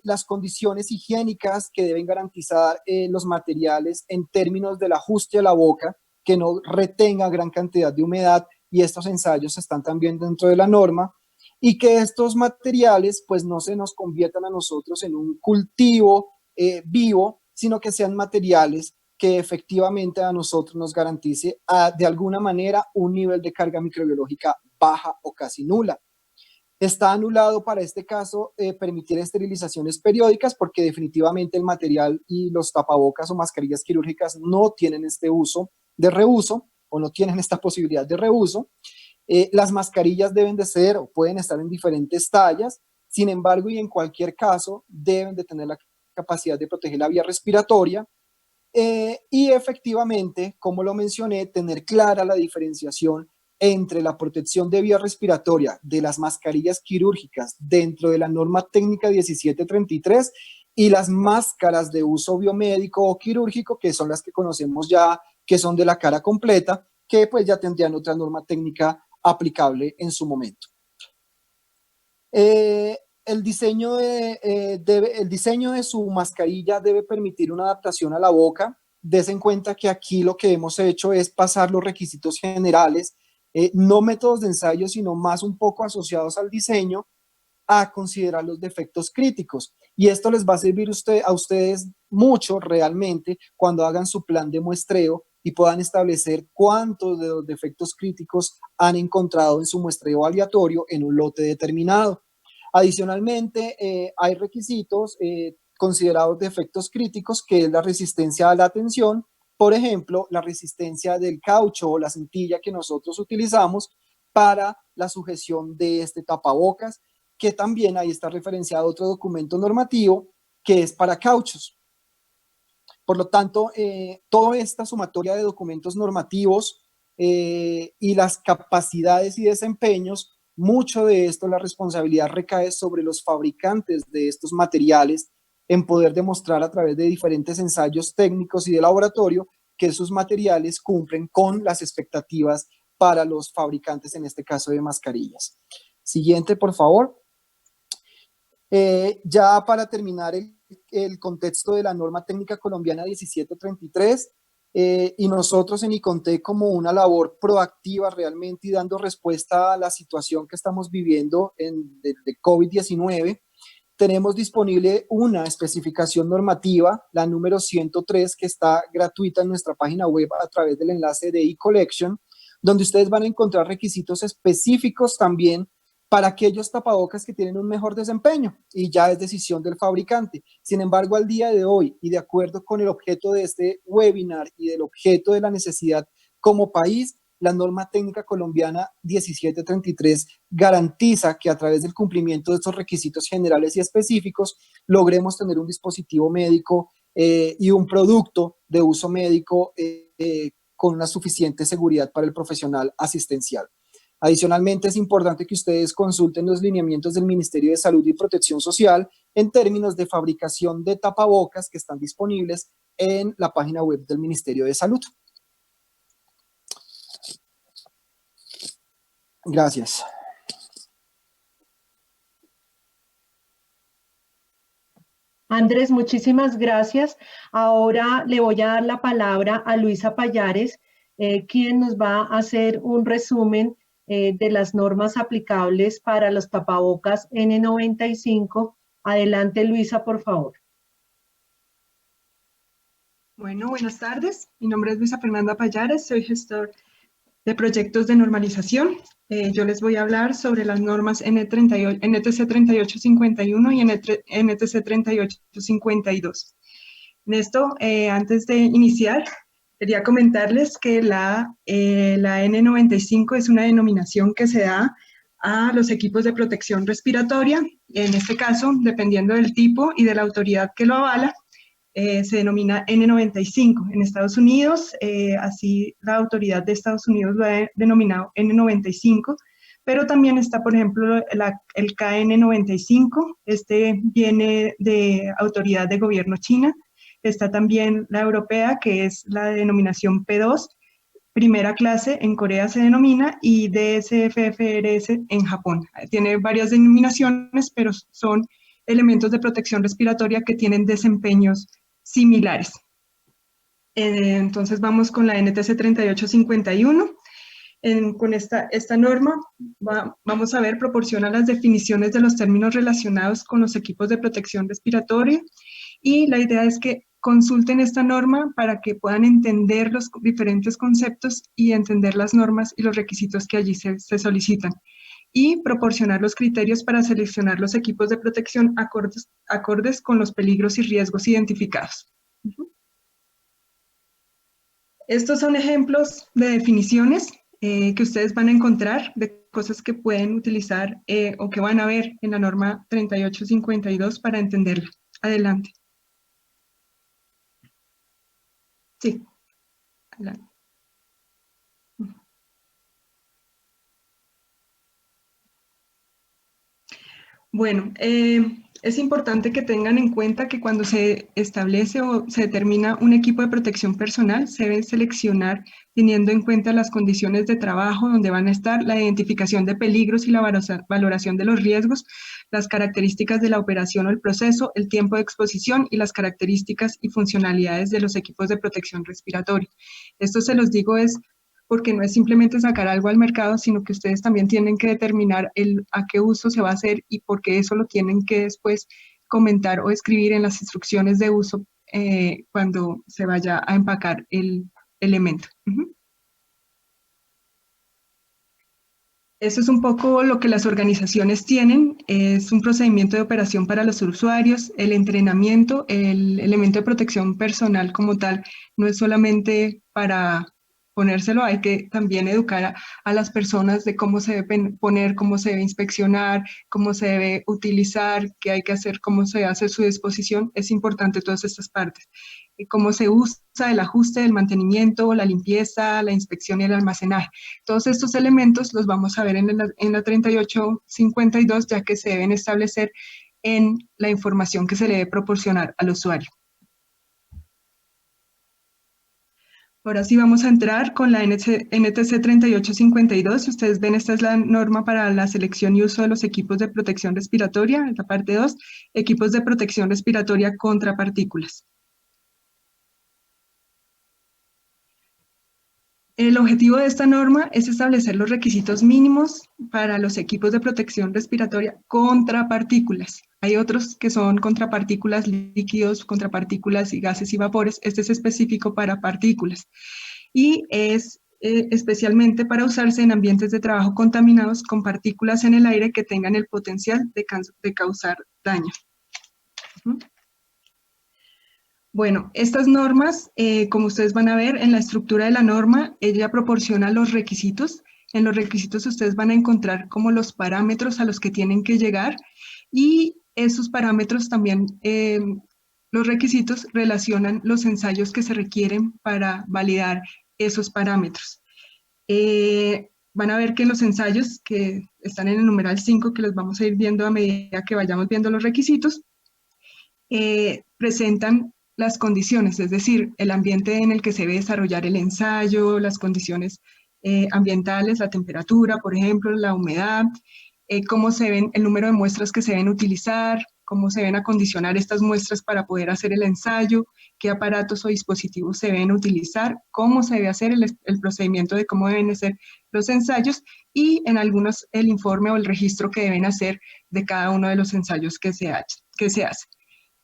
Las condiciones higiénicas que deben garantizar los materiales en términos del ajuste a la boca, que no retenga gran cantidad de humedad, y estos ensayos están también dentro de la norma, y que estos materiales pues no se nos conviertan a nosotros en un cultivo vivo, sino que sean materiales que efectivamente a nosotros nos garantice de alguna manera un nivel de carga microbiológica baja o casi nula. Está anulado para este caso permitir esterilizaciones periódicas porque definitivamente el material y los tapabocas o mascarillas quirúrgicas no tienen este uso de reuso o no tienen esta posibilidad de reuso. Las mascarillas deben de ser o pueden estar en diferentes tallas, sin embargo y en cualquier caso deben de tener la capacidad de proteger la vía respiratoria y efectivamente, como lo mencioné, tener clara la diferenciación entre la protección de vía respiratoria de las mascarillas quirúrgicas dentro de la norma técnica 1733 y las máscaras de uso biomédico o quirúrgico, que son las que conocemos ya, que son de la cara completa, que pues ya tendrían otra norma técnica aplicable en su momento. El diseño de su mascarilla debe permitir una adaptación a la boca. Desen en cuenta que aquí lo que hemos hecho es pasar los requisitos generales, no métodos de ensayo, sino más un poco asociados al diseño, a considerar los defectos críticos. Y esto les va a servir a ustedes mucho realmente cuando hagan su plan de muestreo y puedan establecer cuántos de los defectos críticos han encontrado en su muestreo aleatorio en un lote determinado. Adicionalmente, hay requisitos considerados defectos críticos, que es la resistencia a la tensión, por ejemplo, la resistencia del caucho o la cintilla que nosotros utilizamos para la sujeción de este tapabocas, que también ahí está referenciado otro documento normativo que es para cauchos. Por lo tanto, toda esta sumatoria de documentos normativos y las capacidades y desempeños, mucho de esto, la responsabilidad recae sobre los fabricantes de estos materiales en poder demostrar a través de diferentes ensayos técnicos y de laboratorio que esos materiales cumplen con las expectativas para los fabricantes, en este caso de mascarillas. Siguiente, por favor. Ya para terminar el contexto de la norma técnica colombiana 1733, y nosotros en ICONTEC como una labor proactiva realmente y dando respuesta a la situación que estamos viviendo de COVID-19, tenemos disponible una especificación normativa, la número 103, que está gratuita en nuestra página web a través del enlace de eCollection, donde ustedes van a encontrar requisitos específicos también para aquellos tapabocas que tienen un mejor desempeño, y ya es decisión del fabricante. Sin embargo, al día de hoy, y de acuerdo con el objeto de este webinar y del objeto de la necesidad como país, la norma técnica colombiana 1733 garantiza que a través del cumplimiento de estos requisitos generales y específicos logremos tener un dispositivo médico y un producto de uso médico con una suficiente seguridad para el profesional asistencial. Adicionalmente, es importante que ustedes consulten los lineamientos del Ministerio de Salud y Protección Social en términos de fabricación de tapabocas que están disponibles en la página web del Ministerio de Salud. Gracias. Andrés, muchísimas gracias. Ahora le voy a dar la palabra a Luisa Payares, quien nos va a hacer un resumen de las normas aplicables para los tapabocas N95. Adelante, Luisa, por favor. Bueno, buenas tardes. Mi nombre es Luisa Fernanda Payares, soy gestor de proyectos de normalización. Yo les voy a hablar sobre las normas NTC 3851 y NTC 3852. En esto, antes de iniciar, quería comentarles que la N95 es una denominación que se da a los equipos de protección respiratoria. En este caso, dependiendo del tipo y de la autoridad que lo avala, se denomina N95. En Estados Unidos, así la autoridad de Estados Unidos lo ha denominado N95, pero también está, por ejemplo, el KN95, este viene de autoridad de gobierno china. Está también la europea, que es la denominación P2, primera clase en Corea se denomina, y DSFFRS en Japón. Tiene varias denominaciones, pero son elementos de protección respiratoria que tienen desempeños similares. Entonces vamos con la NTC 3851. Con esta norma vamos a ver, proporciona las definiciones de los términos relacionados con los equipos de protección respiratoria, y la idea es que consulten esta norma para que puedan entender los diferentes conceptos y entender las normas y los requisitos que allí se solicitan, y proporcionar los criterios para seleccionar los equipos de protección acordes con los peligros y riesgos identificados. Estos son ejemplos de definiciones que ustedes van a encontrar de cosas que pueden utilizar o que van a ver en la norma 3852 para entenderla. Adelante. Sí. Adelante. Bueno, es importante que tengan en cuenta que cuando se establece o se determina un equipo de protección personal, se debe seleccionar teniendo en cuenta las condiciones de trabajo donde van a estar, la identificación de peligros y la valoración de los riesgos, las características de la operación o el proceso, el tiempo de exposición y las características y funcionalidades de los equipos de protección respiratoria. Esto se los digo es porque no es simplemente sacar algo al mercado, sino que ustedes también tienen que determinar a qué uso se va a hacer y por qué eso lo tienen que después comentar o escribir en las instrucciones de uso cuando se vaya a empacar el elemento. Eso es un poco lo que las organizaciones tienen, es un procedimiento de operación para los usuarios, el entrenamiento, el elemento de protección personal como tal, no es solamente para ponérselo, hay que también educar a las personas de cómo se debe poner, cómo se debe inspeccionar, cómo se debe utilizar, qué hay que hacer, cómo se hace su disposición. Es importante todas estas partes. Cómo se usa, el ajuste, el mantenimiento, la limpieza, la inspección y el almacenaje. Todos estos elementos los vamos a ver en la 3852, ya que se deben establecer en la información que se le debe proporcionar al usuario. Ahora sí vamos a entrar con la NTC 3852. Si ustedes ven, esta es la norma para la selección y uso de los equipos de protección respiratoria, en la parte 2, equipos de protección respiratoria contra partículas. El objetivo de esta norma es establecer los requisitos mínimos para los equipos de protección respiratoria contra partículas. Hay otros que son contra partículas líquidos, contra partículas y gases y vapores. Este es específico para partículas. Y es especialmente para usarse en ambientes de trabajo contaminados con partículas en el aire que tengan el potencial de causar daño. Bueno, estas normas, como ustedes van a ver en la estructura de la norma, ella proporciona los requisitos. En los requisitos ustedes van a encontrar como los parámetros a los que tienen que llegar y esos parámetros también, los requisitos relacionan los ensayos que se requieren para validar esos parámetros. Van a ver que en los ensayos que están en el numeral 5, que los vamos a ir viendo a medida que vayamos viendo los requisitos, presentan las condiciones, es decir, el ambiente en el que se debe desarrollar el ensayo, las condiciones ambientales, la temperatura, por ejemplo, la humedad, cómo se ven el número de muestras que se deben utilizar, cómo se deben acondicionar estas muestras para poder hacer el ensayo, qué aparatos o dispositivos se deben utilizar, cómo se debe hacer el procedimiento de cómo deben ser los ensayos y en algunos el informe o el registro que deben hacer de cada uno de los ensayos que se hace.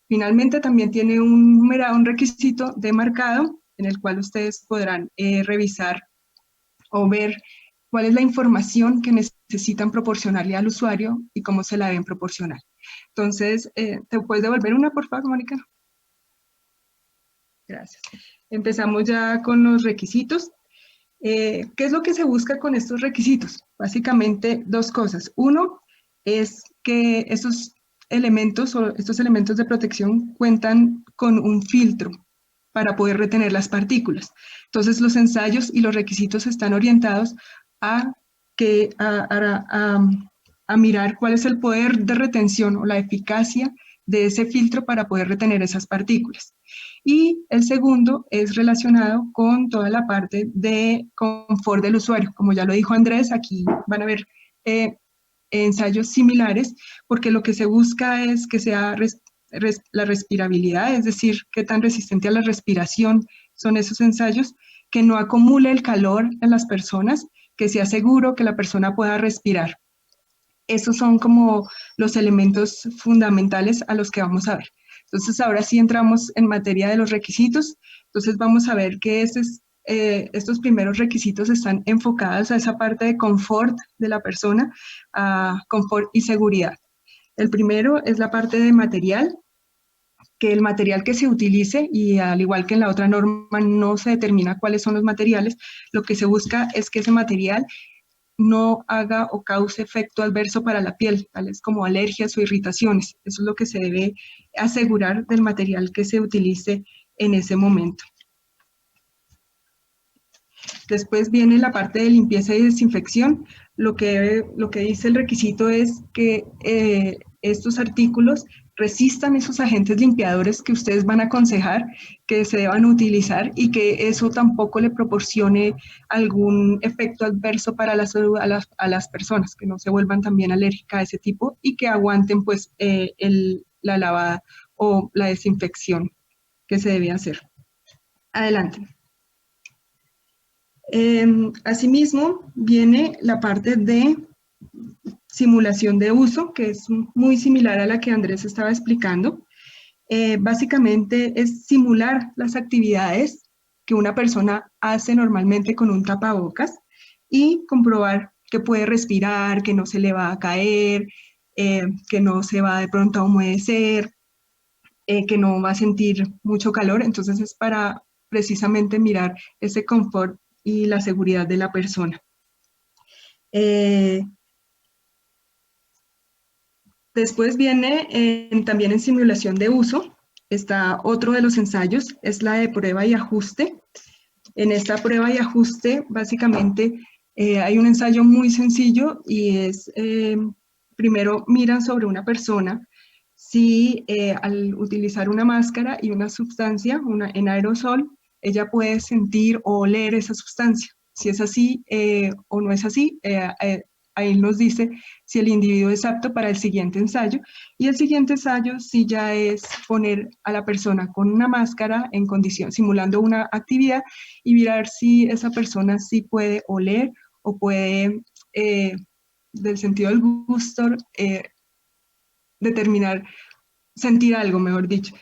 Finalmente también tiene un requisito de marcado en el cual ustedes podrán revisar o ver cuál es la información que necesitan proporcionarle al usuario y cómo se la deben proporcionar. Entonces, ¿te puedes devolver una, por favor, Mónica? Gracias. Empezamos ya con los requisitos. ¿Qué es lo que se busca con estos requisitos? Básicamente dos cosas. Uno es que estos elementos de protección cuentan con un filtro para poder retener las partículas. Entonces, los ensayos y los requisitos están orientados a mirar cuál es el poder de retención o la eficacia de ese filtro para poder retener esas partículas. Y el segundo es relacionado con toda la parte de confort del usuario. Como ya lo dijo Andrés, aquí van a ver ensayos similares, porque lo que se busca es que sea la respirabilidad, es decir, qué tan resistente a la respiración son esos ensayos, que no acumule el calor en las personas, que sea seguro que la persona pueda respirar. Esos son como los elementos fundamentales a los que vamos a ver. Entonces, ahora sí entramos en materia de los requisitos. Entonces, vamos a ver que estos primeros requisitos están enfocados a esa parte de confort de la persona, a confort y seguridad. El primero es la parte de material, que el material que se utilice, y al igual que en la otra norma no se determina cuáles son los materiales, lo que se busca es que ese material no haga o cause efecto adverso para la piel, tales como alergias o irritaciones. Eso es lo que se debe asegurar del material que se utilice en ese momento. Después viene la parte de limpieza y desinfección. Lo que dice el requisito es que estos artículos resistan esos agentes limpiadores que ustedes van a aconsejar que se deban utilizar y que eso tampoco le proporcione algún efecto adverso para la salud a las personas, que no se vuelvan también alérgicas a ese tipo y que aguanten pues la lavada o la desinfección que se debe hacer. Adelante. Asimismo, viene la parte de simulación de uso, que es muy similar a la que Andrés estaba explicando. Básicamente es simular las actividades que una persona hace normalmente con un tapabocas y comprobar que puede respirar, que no se le va a caer, que no se va de pronto a humedecer, que no va a sentir mucho calor. Entonces es para precisamente mirar ese confort y la seguridad de la persona. Después viene también en simulación de uso, está otro de los ensayos, es la de prueba y ajuste. En esta prueba y ajuste, básicamente, hay un ensayo muy sencillo y es, primero miran sobre una persona si al utilizar una máscara y una sustancia, en aerosol, ella puede sentir o oler esa sustancia. Si es así o no es así, ahí nos dice si el individuo es apto para el siguiente ensayo. Y el siguiente ensayo sí ya es poner a la persona con una máscara en condición, simulando una actividad y mirar si esa persona sí puede oler o puede, del sentido del gusto, sentir algo, mejor dicho.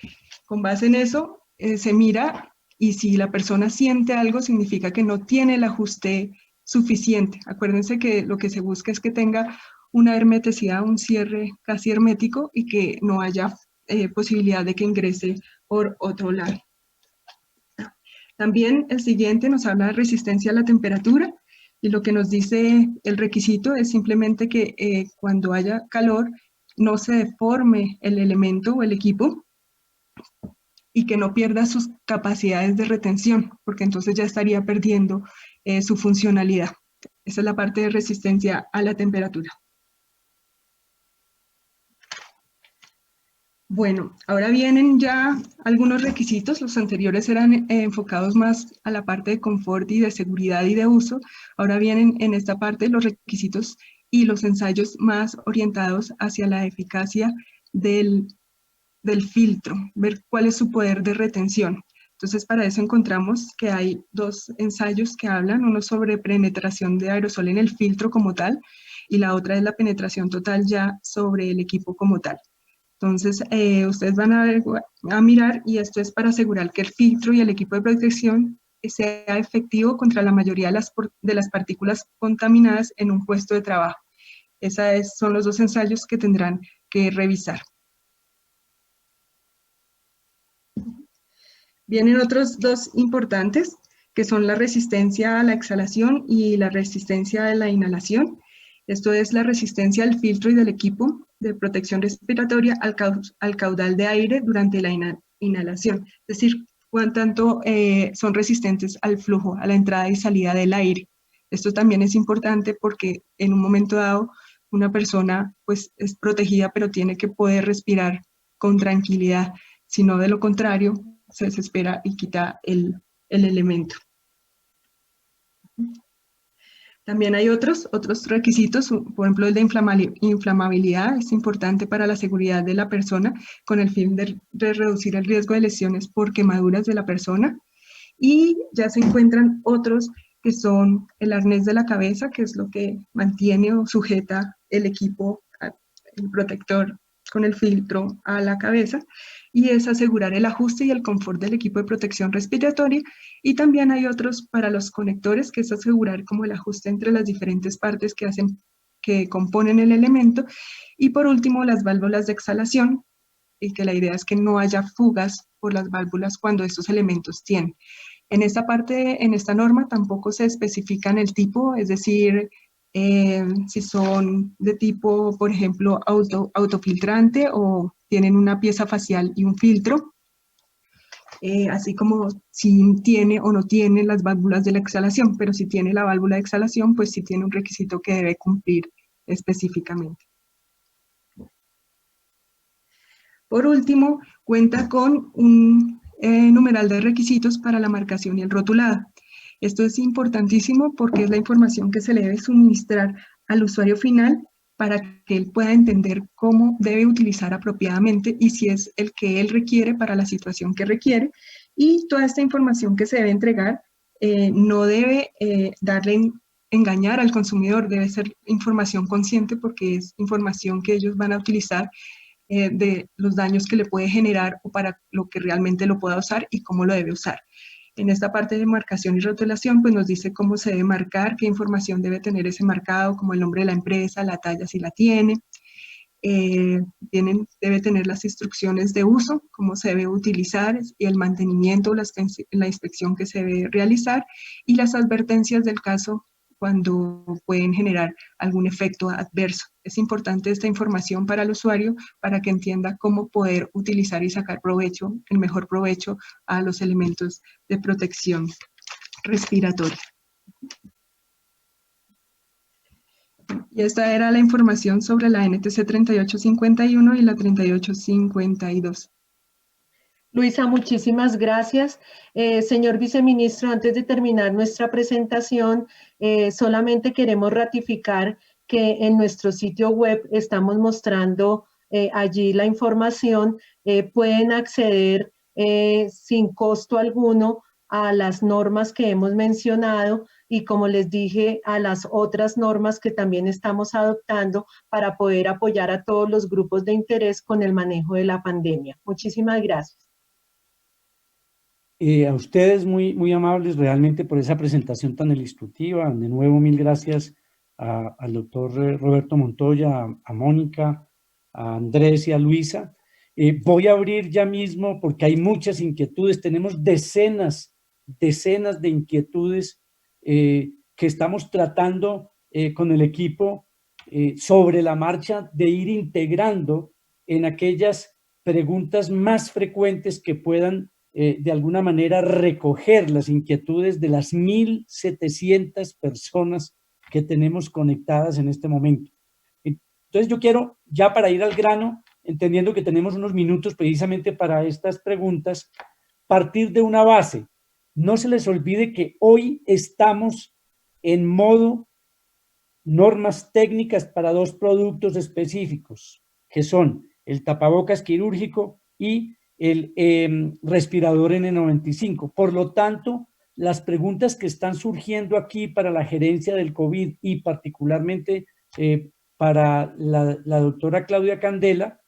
Con base en eso, se mira y si la persona siente algo, significa que no tiene el ajuste suficiente. Acuérdense que lo que se busca es que tenga una hermeticidad, un cierre casi hermético y que no haya posibilidad de que ingrese por otro lado. También el siguiente nos habla de resistencia a la temperatura, y lo que nos dice el requisito es simplemente que cuando haya calor no se deforme el elemento o el equipo y que no pierda sus capacidades de retención, porque entonces ya estaría perdiendo su funcionalidad. Esa es la parte de resistencia a la temperatura. Bueno, ahora vienen ya algunos requisitos. Los anteriores eran enfocados más a la parte de confort y de seguridad y de uso. Ahora vienen en esta parte los requisitos y los ensayos más orientados hacia la eficacia del filtro, ver cuál es su poder de retención. Entonces, para eso encontramos que hay dos ensayos que hablan, uno sobre penetración de aerosol en el filtro como tal, y la otra es la penetración total ya sobre el equipo como tal. Entonces, ustedes van a mirar, y esto es para asegurar que el filtro y el equipo de protección sea efectivo contra la mayoría de las partículas contaminadas en un puesto de trabajo. Esos son los dos ensayos que tendrán que revisar. Vienen otros dos importantes, que son la resistencia a la exhalación y la resistencia a la inhalación. Esto es la resistencia al filtro y del equipo de protección respiratoria al caudal de aire durante la inhalación. Es decir, cuán tanto son resistentes al flujo, a la entrada y salida del aire. Esto también es importante porque en un momento dado una persona pues es protegida, pero tiene que poder respirar con tranquilidad. Si no, de lo contrario, se desespera y quita el elemento. También hay otros requisitos, por ejemplo, el de inflamabilidad, es importante para la seguridad de la persona con el fin de reducir el riesgo de lesiones por quemaduras de la persona. Y ya se encuentran otros que son el arnés de la cabeza, que es lo que mantiene o sujeta el equipo, el protector con el filtro a la cabeza, y es asegurar el ajuste y el confort del equipo de protección respiratoria. Y también hay otros para los conectores, que es asegurar como el ajuste entre las diferentes partes que componen el elemento. Y por último, las válvulas de exhalación, y que la idea es que no haya fugas por las válvulas cuando estos elementos tienen. En esta parte, en esta norma, tampoco se especifican el tipo, es decir, si son de tipo, por ejemplo, autofiltrante o tienen una pieza facial y un filtro, así como si tiene o no tiene las válvulas de la exhalación, pero si tiene la válvula de exhalación, pues sí tiene un requisito que debe cumplir específicamente. Por último, cuenta con un numeral de requisitos para la marcación y el rotulado. Esto es importantísimo porque es la información que se le debe suministrar al usuario final para que él pueda entender cómo debe utilizar apropiadamente y si es el que él requiere para la situación que requiere. Y toda esta información que se debe entregar no debe engañar al consumidor, debe ser información consciente porque es información que ellos van a utilizar de los daños que le puede generar o para lo que realmente lo pueda usar y cómo lo debe usar. En esta parte de marcación y rotulación, pues nos dice cómo se debe marcar, qué información debe tener ese marcado, como el nombre de la empresa, la talla si la tiene. Debe tener las instrucciones de uso, cómo se debe utilizar y el mantenimiento, la inspección que se debe realizar y las advertencias del caso cuando pueden generar algún efecto adverso. Es importante esta información para el usuario para que entienda cómo poder utilizar y sacar provecho, el mejor provecho a los elementos de protección respiratoria. Y esta era la información sobre la NTC 3851 y la 3852. Luisa, muchísimas gracias. Señor viceministro, antes de terminar nuestra presentación, solamente queremos ratificar que en nuestro sitio web estamos mostrando allí la información. Pueden acceder sin costo alguno a las normas que hemos mencionado y, como les dije, a las otras normas que también estamos adoptando para poder apoyar a todos los grupos de interés con el manejo de la pandemia. Muchísimas gracias. A ustedes muy amables realmente por esa presentación tan ilustrativa. De nuevo, mil gracias al doctor Roberto Montoya, a Mónica, a Andrés y a Luisa. Voy a abrir ya mismo porque hay muchas inquietudes, tenemos decenas de inquietudes que estamos tratando con el equipo sobre la marcha de ir integrando en aquellas preguntas más frecuentes que puedan de alguna manera recoger las inquietudes de las 1.700 personas que tenemos conectadas en este momento. Entonces yo quiero, ya para ir al grano, entendiendo que tenemos unos minutos precisamente para estas preguntas, partir de una base. No se les olvide que hoy estamos en modo normas técnicas para dos productos específicos, que son el tapabocas quirúrgico y el respirador N95. Por lo tanto, las preguntas que están surgiendo aquí para la gerencia del COVID y particularmente para la doctora Claudia Candela,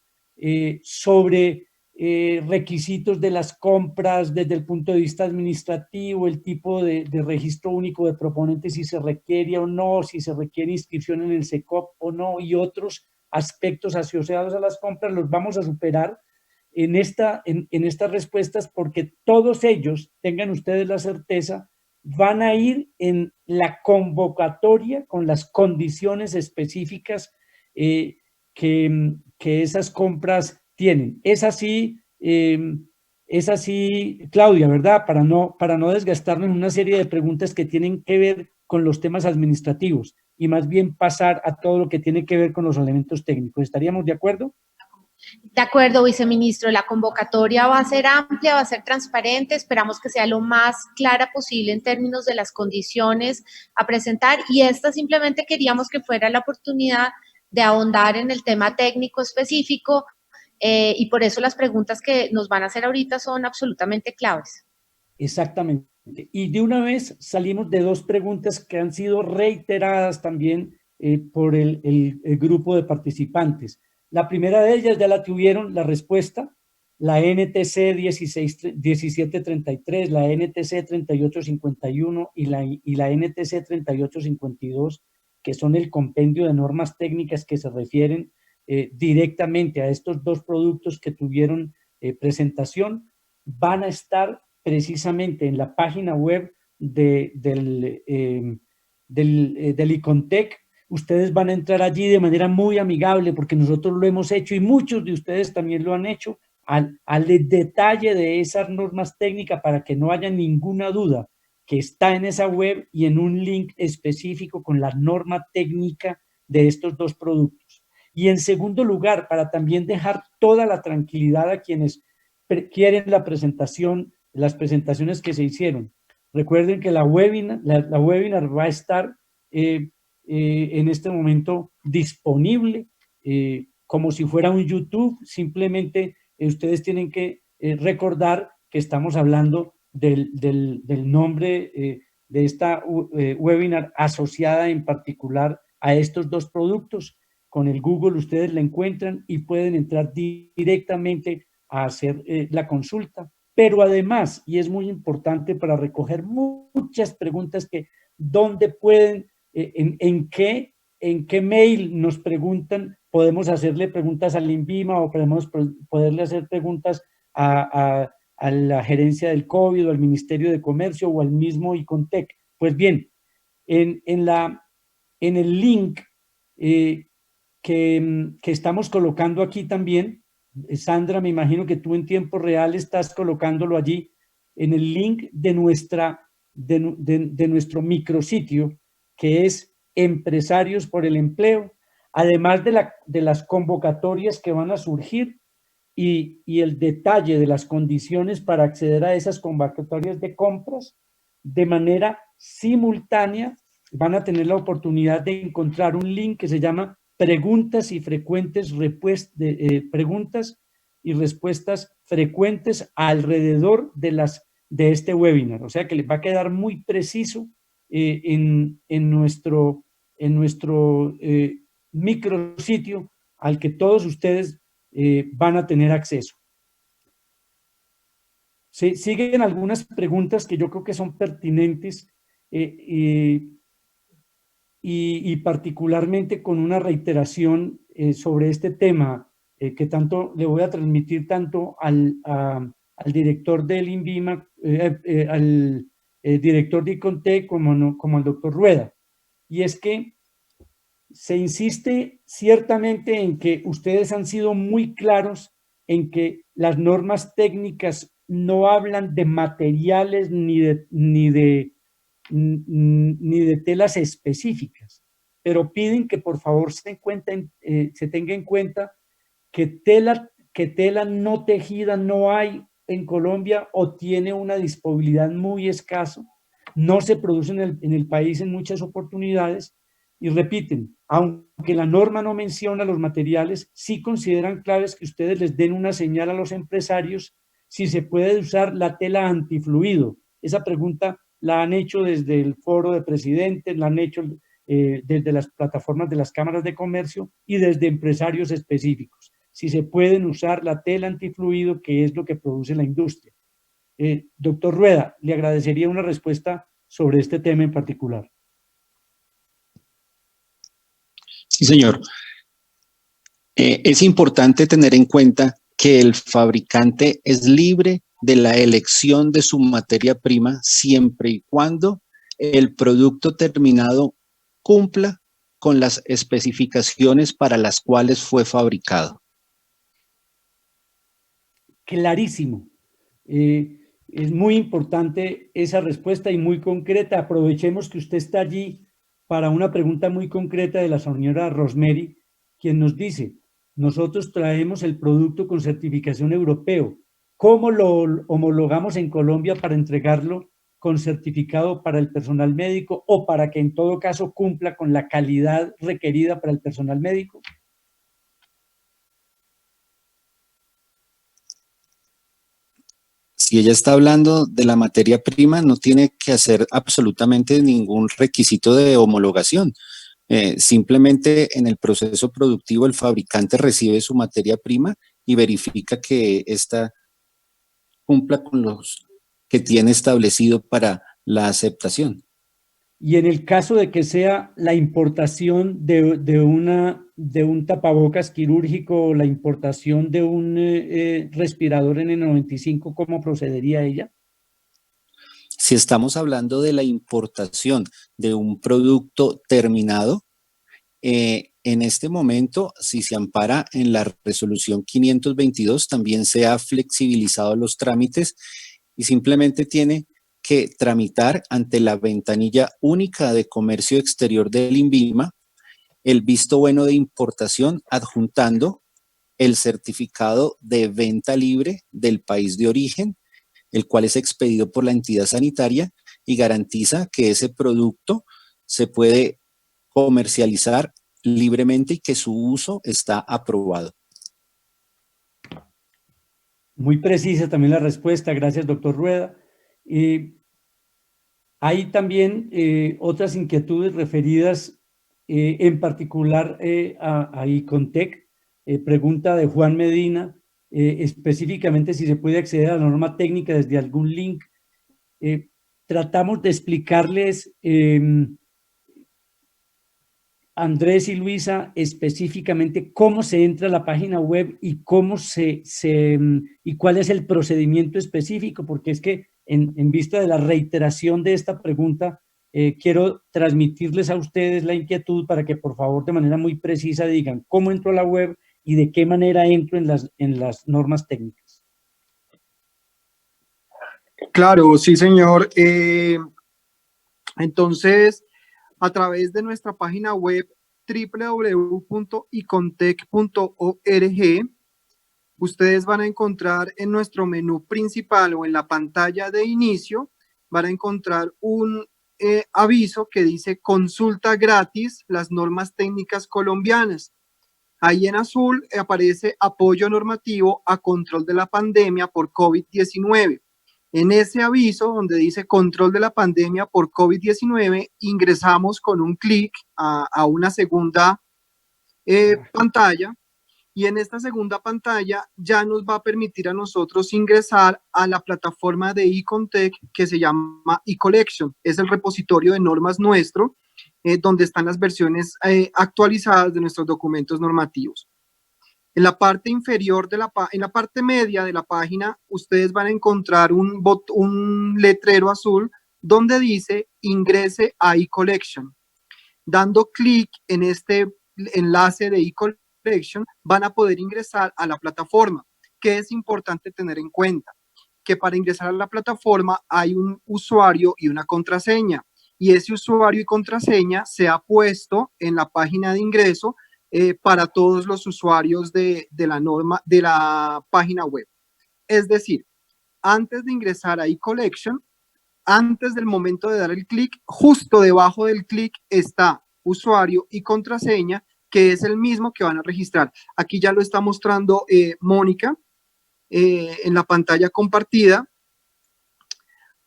sobre requisitos de las compras desde el punto de vista administrativo, el tipo de registro único de proponentes, si se requiere o no, si se requiere inscripción en el SECOP o no, y otros aspectos asociados a las compras, los vamos a superar en estas respuestas, porque todos ellos, tengan ustedes la certeza, van a ir en la convocatoria con las condiciones específicas que esas compras tienen. Es así, Claudia, ¿verdad? Para no desgastarnos en una serie de preguntas que tienen que ver con los temas administrativos y más bien pasar a todo lo que tiene que ver con los elementos técnicos. ¿Estaríamos de acuerdo? De acuerdo, viceministro, la convocatoria va a ser amplia, va a ser transparente, esperamos que sea lo más clara posible en términos de las condiciones a presentar, y esta simplemente queríamos que fuera la oportunidad de ahondar en el tema técnico específico, y por eso las preguntas que nos van a hacer ahorita son absolutamente claves. Exactamente. Y de una vez salimos de dos preguntas que han sido reiteradas también por el grupo de participantes. La primera de ellas ya la tuvieron, la respuesta, la NTC 1733, la NTC 3851 y la NTC 3852, que son el compendio de normas técnicas que se refieren directamente a estos dos productos que tuvieron presentación, van a estar precisamente en la página web del ICONTEC. Ustedes van a entrar allí de manera muy amigable porque nosotros lo hemos hecho y muchos de ustedes también lo han hecho, al detalle de esas normas técnicas para que no haya ninguna duda, que está en esa web y en un link específico con la norma técnica de estos dos productos. Y en segundo lugar, para también dejar toda la tranquilidad a quienes quieren la presentación, las presentaciones que se hicieron. Recuerden que la webinar va a estar en este momento disponible como si fuera un YouTube. Simplemente ustedes tienen que recordar que estamos hablando del nombre de esta webinar asociada en particular a estos dos productos. Con el Google ustedes la encuentran y pueden entrar directamente a hacer la consulta. Pero además, y es muy importante para recoger muchas preguntas que, ¿dónde pueden, en qué mail nos preguntan? Podemos hacerle preguntas al INVIMA o podemos poderle hacer preguntas a la gerencia del COVID o al Ministerio de Comercio o al mismo ICONTEC. Pues bien, en el link que estamos colocando aquí también, Sandra, me imagino que tú en tiempo real estás colocándolo allí en el link de nuestro micrositio, que es Empresarios por el Empleo, además de las convocatorias que van a surgir y el detalle de las condiciones para acceder a esas convocatorias de compras de manera simultánea. Van a tener la oportunidad de encontrar un link que se llama preguntas y respuestas frecuentes alrededor de este webinar. O sea que les va a quedar muy preciso en nuestro micrositio al que todos ustedes van a tener acceso. Siguen algunas preguntas que yo creo que son pertinentes y particularmente con una reiteración sobre este tema, que tanto le voy a transmitir tanto al director del INVIMA, al director de ICONTEC como al doctor Rueda. Y es que se insiste ciertamente en que ustedes han sido muy claros en que las normas técnicas no hablan de materiales ni de telas específicas, pero piden que por favor se tenga en cuenta que tela no tejida no hay en Colombia o tiene una disponibilidad muy escaso, no se produce en el país en muchas oportunidades y repiten, aunque la norma no menciona los materiales, sí consideran claves que ustedes les den una señal a los empresarios si se puede usar la tela antifluido. Esa pregunta la han hecho desde el foro de presidentes, la han hecho desde las plataformas de las cámaras de comercio y desde empresarios específicos. Si se pueden usar la tela antifluido, que es lo que produce la industria. Doctor Rueda, le agradecería una respuesta sobre este tema en particular. Sí, señor. Es importante tener en cuenta que el fabricante es libre de la elección de su materia prima siempre y cuando el producto terminado cumpla con las especificaciones para las cuales fue fabricado. Clarísimo. Es muy importante esa respuesta y muy concreta. Aprovechemos que usted está allí para una pregunta muy concreta de la señora Rosemary, quien nos dice, nosotros traemos el producto con certificación europeo. ¿Cómo lo homologamos en Colombia para entregarlo con certificado para el personal médico o para que en todo caso cumpla con la calidad requerida para el personal médico? Si ella está hablando de la materia prima, no tiene que hacer absolutamente ningún requisito de homologación. Simplemente en el proceso productivo el fabricante recibe su materia prima y verifica que ésta cumpla con los que tiene establecido para la aceptación. Y en el caso de que sea la importación de un tapabocas quirúrgico o la importación de un respirador N95, ¿cómo procedería ella? Si estamos hablando de la importación de un producto terminado, en este momento, si se ampara en la resolución 522, también se ha flexibilizado los trámites y simplemente tiene que tramitar ante la ventanilla única de comercio exterior del INVIMA el visto bueno de importación adjuntando el certificado de venta libre del país de origen, el cual es expedido por la entidad sanitaria y garantiza que ese producto se puede comercializar libremente y que su uso está aprobado. Muy precisa también la respuesta, gracias doctor Rueda. Hay también otras inquietudes referidas en particular a ICONTEC, pregunta de Juan Medina, específicamente si se puede acceder a la norma técnica desde algún link. Tratamos de explicarles, Andrés y Luisa, específicamente cómo se entra a la página web y cómo y cuál es el procedimiento específico, porque es que en vista de la reiteración de esta pregunta, quiero transmitirles a ustedes la inquietud para que por favor de manera muy precisa digan cómo entro a la web y de qué manera entro en las normas técnicas. Claro, sí, señor. Entonces, a través de nuestra página web www.icontec.org, ustedes van a encontrar en nuestro menú principal o en la pantalla de inicio, van a encontrar un aviso que dice consulta gratis las normas técnicas colombianas. Ahí en azul aparece apoyo normativo a control de la pandemia por COVID-19. En ese aviso donde dice control de la pandemia por COVID-19, ingresamos con un clic a una segunda pantalla y en esta segunda pantalla ya nos va a permitir a nosotros ingresar a la plataforma de ICONTEC que se llama eCollection. Es el repositorio de normas nuestro, donde están las versiones actualizadas de nuestros documentos normativos. En la parte inferior en la parte media de la página, ustedes van a encontrar un letrero azul donde dice ingrese a eCollection. Dando clic en este enlace de eCollection, van a poder ingresar a la plataforma. ¿Qué es importante tener en cuenta? Que para ingresar a la plataforma hay un usuario y una contraseña, y ese usuario y contraseña se ha puesto en la página de ingreso para todos los usuarios de la página web. Es decir, antes de ingresar a eCollection, antes del momento de dar el clic, justo debajo del clic está usuario y contraseña, que es el mismo que van a registrar. Aquí ya lo está mostrando Mónica en la pantalla compartida.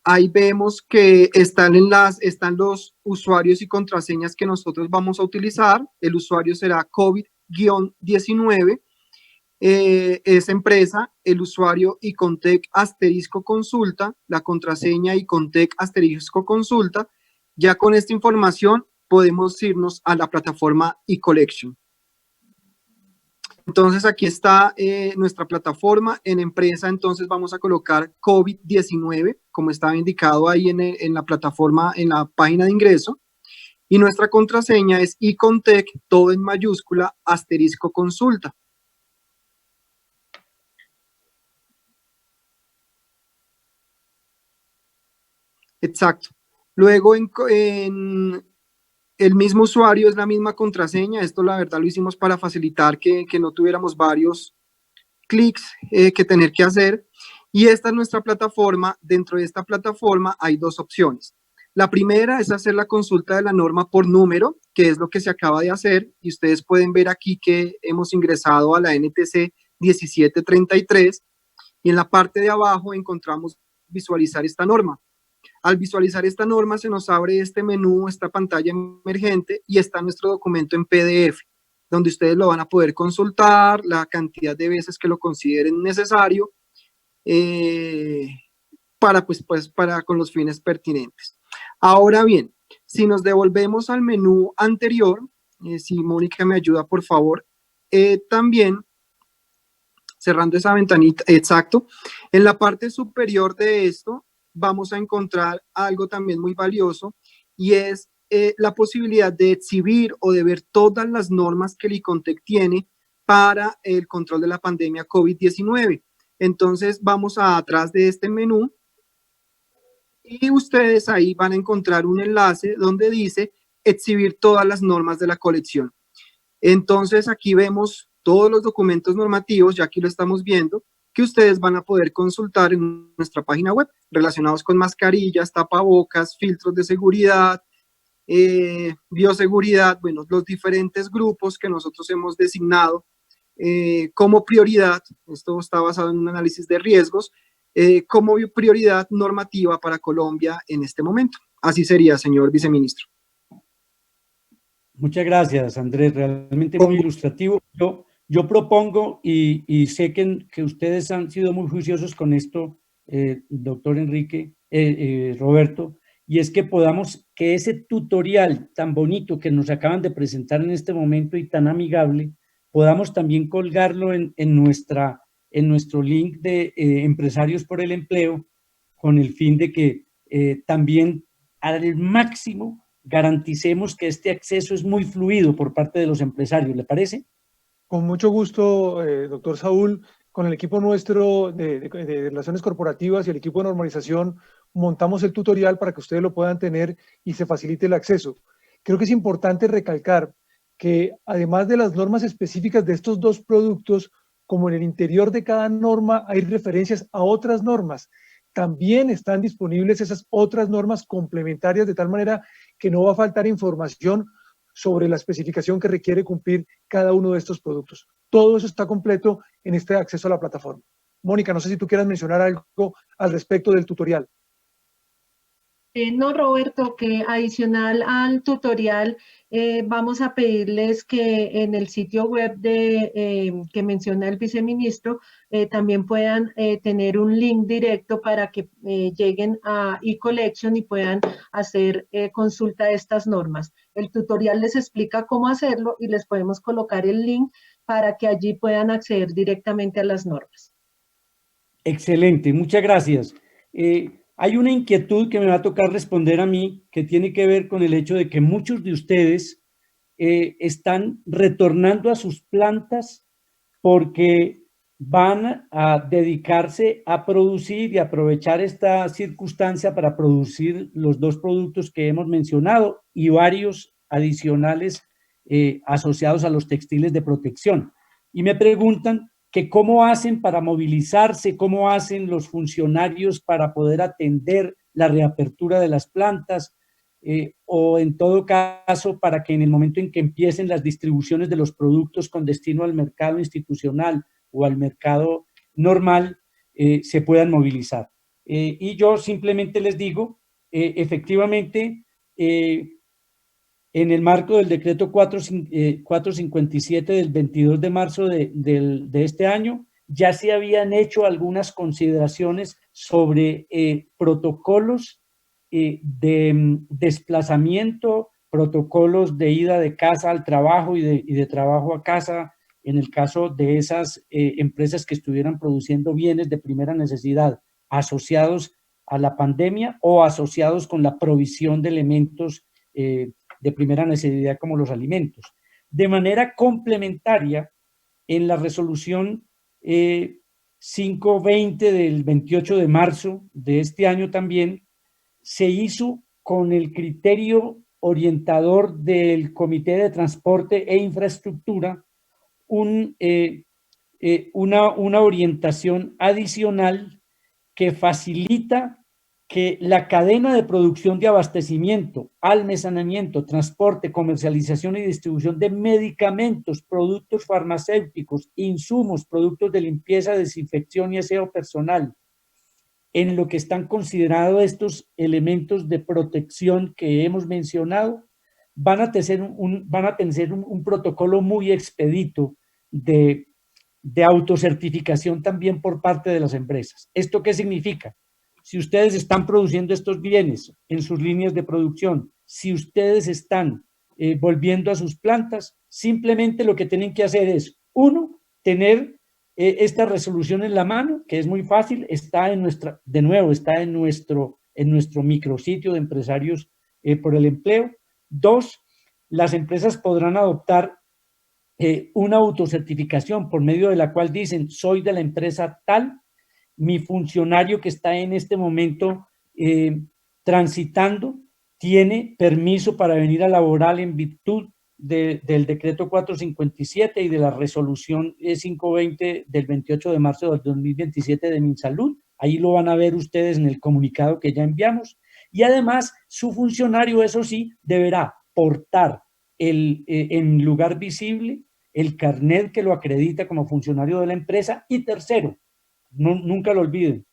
Ahí vemos que están los usuarios y contraseñas que nosotros vamos a utilizar. El usuario será COVID-19. Es empresa, el usuario Icontec asterisco consulta, la contraseña Icontec asterisco consulta. Ya con esta información podemos irnos a la plataforma eCollection. Entonces aquí está nuestra plataforma. En empresa entonces vamos a colocar COVID-19, como estaba indicado ahí en la plataforma, en la página de ingreso. Y nuestra contraseña es Icontec, todo en mayúscula, asterisco consulta. Exacto. Luego en el mismo usuario es la misma contraseña. Esto la verdad lo hicimos para facilitar que no tuviéramos varios clics que tener que hacer. Y esta es nuestra plataforma. Dentro de esta plataforma hay dos opciones. La primera es hacer la consulta de la norma por número, que es lo que se acaba de hacer. Y ustedes pueden ver aquí que hemos ingresado a la NTC 1733. Y en la parte de abajo encontramos visualizar esta norma. Al visualizar esta norma se nos abre este menú, esta pantalla emergente, y está nuestro documento en PDF, donde ustedes lo van a poder consultar la cantidad de veces que lo consideren necesario para con los fines pertinentes. Ahora bien, si nos devolvemos al menú anterior, si Mónica me ayuda por favor, también cerrando esa ventanita, exacto, en la parte superior de esto vamos a encontrar algo también muy valioso, y es la posibilidad de exhibir o de ver todas las normas que el Icontec tiene para el control de la pandemia COVID-19. Entonces vamos atrás de este menú y ustedes ahí van a encontrar un enlace donde dice exhibir todas las normas de la colección. Entonces aquí vemos todos los documentos normativos, ya aquí lo estamos viendo, que ustedes van a poder consultar en nuestra página web, relacionados con mascarillas, tapabocas, filtros de seguridad, bioseguridad, bueno, los diferentes grupos que nosotros hemos designado como prioridad. Esto está basado en un análisis de riesgos, como prioridad normativa para Colombia en este momento. Así sería, señor viceministro. Muchas gracias, Andrés, realmente muy ilustrativo. Yo propongo, y sé que ustedes han sido muy juiciosos con esto, doctor Enrique, Roberto, y es que que ese tutorial tan bonito que nos acaban de presentar en este momento y tan amigable, podamos también colgarlo en nuestro link de Empresarios por el Empleo, con el fin de que también al máximo garanticemos que este acceso es muy fluido por parte de los empresarios. ¿Le parece? Con mucho gusto, doctor Saúl. Con el equipo nuestro de Relaciones Corporativas y el equipo de normalización montamos el tutorial para que ustedes lo puedan tener y se facilite el acceso. Creo que es importante recalcar que además de las normas específicas de estos dos productos, como en el interior de cada norma hay referencias a otras normas, también están disponibles esas otras normas complementarias, de tal manera que no va a faltar información sobre la especificación que requiere cumplir cada uno de estos productos. Todo eso está completo en este acceso a la plataforma. Mónica, no sé si tú quieras mencionar algo al respecto del tutorial. No, Roberto, que adicional al tutorial vamos a pedirles que en el sitio web que menciona el viceministro también puedan tener un link directo para que lleguen a eCollection y puedan hacer consulta de estas normas. El tutorial les explica cómo hacerlo y les podemos colocar el link para que allí puedan acceder directamente a las normas. Excelente, muchas gracias. Hay una inquietud que me va a tocar responder a mí que tiene que ver con el hecho de que muchos de ustedes están retornando a sus plantas porque van a dedicarse a producir y aprovechar esta circunstancia para producir los dos productos que hemos mencionado y varios adicionales asociados a los textiles de protección. Y me preguntan que cómo hacen para movilizarse, cómo hacen los funcionarios para poder atender la reapertura de las plantas, o en todo caso para que en el momento en que empiecen las distribuciones de los productos con destino al mercado institucional o al mercado normal, se puedan movilizar. Y yo simplemente les digo, efectivamente, en el marco del decreto 457 del 22 de marzo de este año, ya se habían hecho algunas consideraciones sobre protocolos de desplazamiento, protocolos de ida de casa al trabajo y de trabajo a casa, en el caso de esas empresas que estuvieran produciendo bienes de primera necesidad asociados a la pandemia o asociados con la provisión de elementos de primera necesidad como los alimentos. De manera complementaria, en la resolución 520 del 28 de marzo de este año también, se hizo con el criterio orientador del Comité de Transporte e Infraestructura una orientación adicional que facilita que la cadena de producción de abastecimiento, almacenamiento, transporte, comercialización y distribución de medicamentos, productos farmacéuticos, insumos, productos de limpieza, desinfección y aseo personal, en lo que están considerados estos elementos de protección que hemos mencionado, van a tener un protocolo muy expedito de autocertificación también por parte de las empresas. ¿Esto qué significa? Si ustedes están produciendo estos bienes en sus líneas de producción, si ustedes están volviendo a sus plantas, simplemente lo que tienen que hacer es, uno, tener esta resolución en la mano, que es muy fácil, está en nuestro micrositio de empresarios por el empleo. Dos, las empresas podrán adoptar una autocertificación por medio de la cual dicen, soy de la empresa tal, mi funcionario que está en este momento transitando tiene permiso para venir a laborar en virtud del decreto 457 y de la resolución 520 del 28 de marzo del 2027 de MinSalud. Ahí lo van a ver ustedes en el comunicado que ya enviamos. Y además, su funcionario, eso sí, deberá portar en lugar visible el carnet que lo acredita como funcionario de la empresa. Y tercero, nunca lo olviden,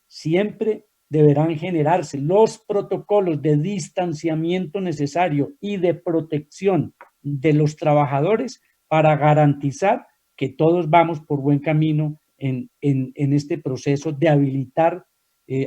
siempre deberán generarse los protocolos de distanciamiento necesario y de protección de los trabajadores para garantizar que todos vamos por buen camino en este proceso de habilitar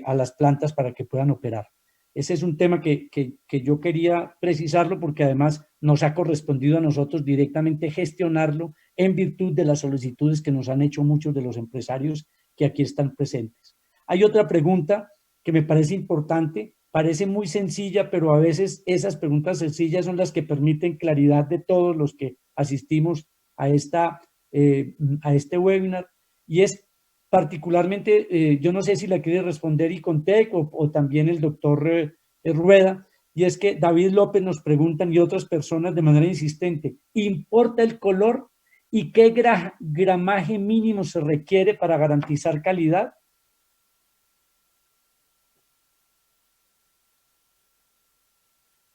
a las plantas para que puedan operar. Ese es un tema que yo quería precisarlo porque además nos ha correspondido a nosotros directamente gestionarlo en virtud de las solicitudes que nos han hecho muchos de los empresarios que aquí están presentes. Hay otra pregunta que me parece importante, parece muy sencilla, pero a veces esas preguntas sencillas son las que permiten claridad de todos los que asistimos a este webinar, y es particularmente, yo no sé si la quiere responder Icontec o también el doctor Rueda, y es que David López nos preguntan y otras personas de manera insistente, ¿importa el color y qué gramaje mínimo se requiere para garantizar calidad?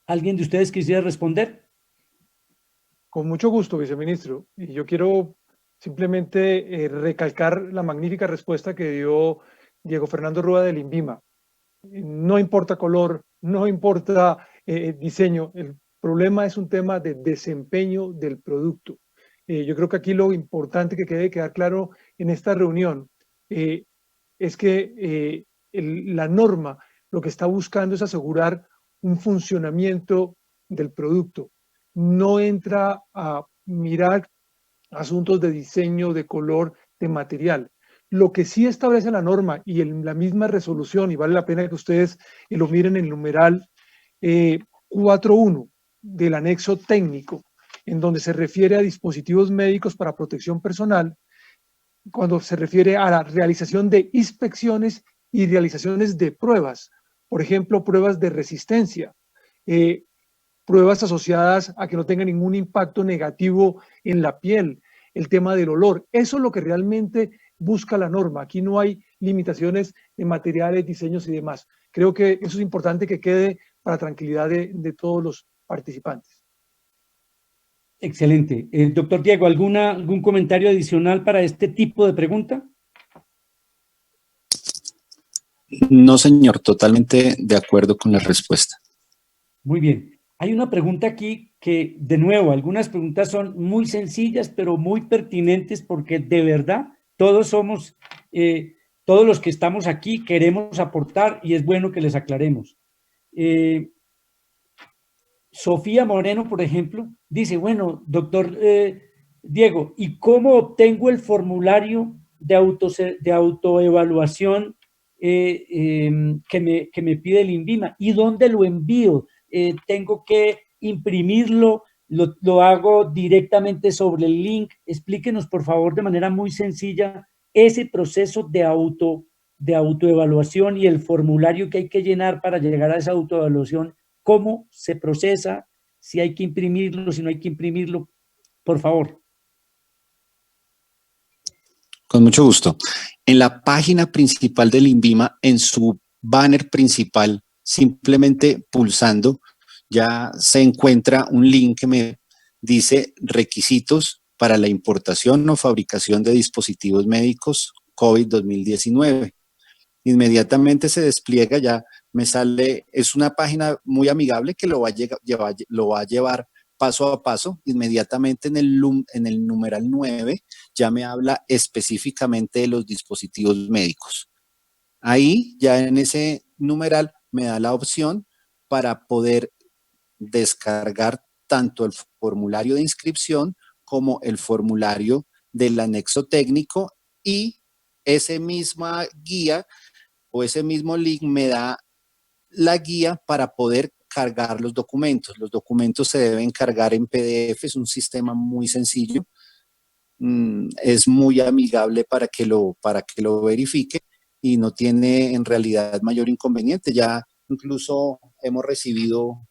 ¿Alguien de ustedes quisiera responder? Con mucho gusto, viceministro. Y yo quiero simplemente recalcar la magnífica respuesta que dio Diego Fernando Rueda del INVIMA. No importa color, no importa diseño, el problema es un tema de desempeño del producto. Yo creo que aquí lo importante que debe quedar claro en esta reunión es que la norma lo que está buscando es asegurar un funcionamiento del producto. No entra a mirar asuntos de diseño, de color, de material. Lo que sí establece la norma y en la misma resolución, y vale la pena que ustedes lo miren en el numeral 4.1 del anexo técnico, en donde se refiere a dispositivos médicos para protección personal, cuando se refiere a la realización de inspecciones y realizaciones de pruebas, por ejemplo, pruebas de resistencia, pruebas asociadas a que no tenga ningún impacto negativo en la piel, el tema del olor. Eso es lo que realmente busca la norma. Aquí no hay limitaciones de materiales, diseños y demás. Creo que eso es importante que quede para tranquilidad de todos los participantes. Excelente. Doctor Diego, ¿algún comentario adicional para este tipo de pregunta? No, señor, totalmente de acuerdo con la respuesta. Muy bien. Hay una pregunta aquí que, de nuevo, algunas preguntas son muy sencillas, pero muy pertinentes porque de verdad todos somos, todos los que estamos aquí queremos aportar y es bueno que les aclaremos. Sofía Moreno, por ejemplo, dice, bueno, doctor Diego, ¿y cómo obtengo el formulario de autoevaluación que me pide el INVIMA? ¿Y dónde lo envío? ¿Tengo que imprimirlo? ¿Lo hago directamente sobre el link? Explíquenos, por favor, de manera muy sencilla ese proceso de autoevaluación y el formulario que hay que llenar para llegar a esa autoevaluación. ¿Cómo se procesa? Si hay que imprimirlo, si no hay que imprimirlo, por favor. Con mucho gusto. En la página principal del INVIMA, en su banner principal, simplemente pulsando, ya se encuentra un link que me dice requisitos para la importación o fabricación de dispositivos médicos COVID 2019. Inmediatamente se despliega, ya me sale, es una página muy amigable que lo va a llevar paso a paso. Inmediatamente en el numeral 9 ya me habla específicamente de los dispositivos médicos. Ahí ya en ese numeral me da la opción para poder descargar tanto el formulario de inscripción como el formulario del anexo técnico, y esa misma guía o ese mismo link me da la guía para poder cargar los documentos. Los documentos se deben cargar en PDF, es un sistema muy sencillo, es muy amigable para que lo verifique y no tiene en realidad mayor inconveniente. Ya incluso hemos recibido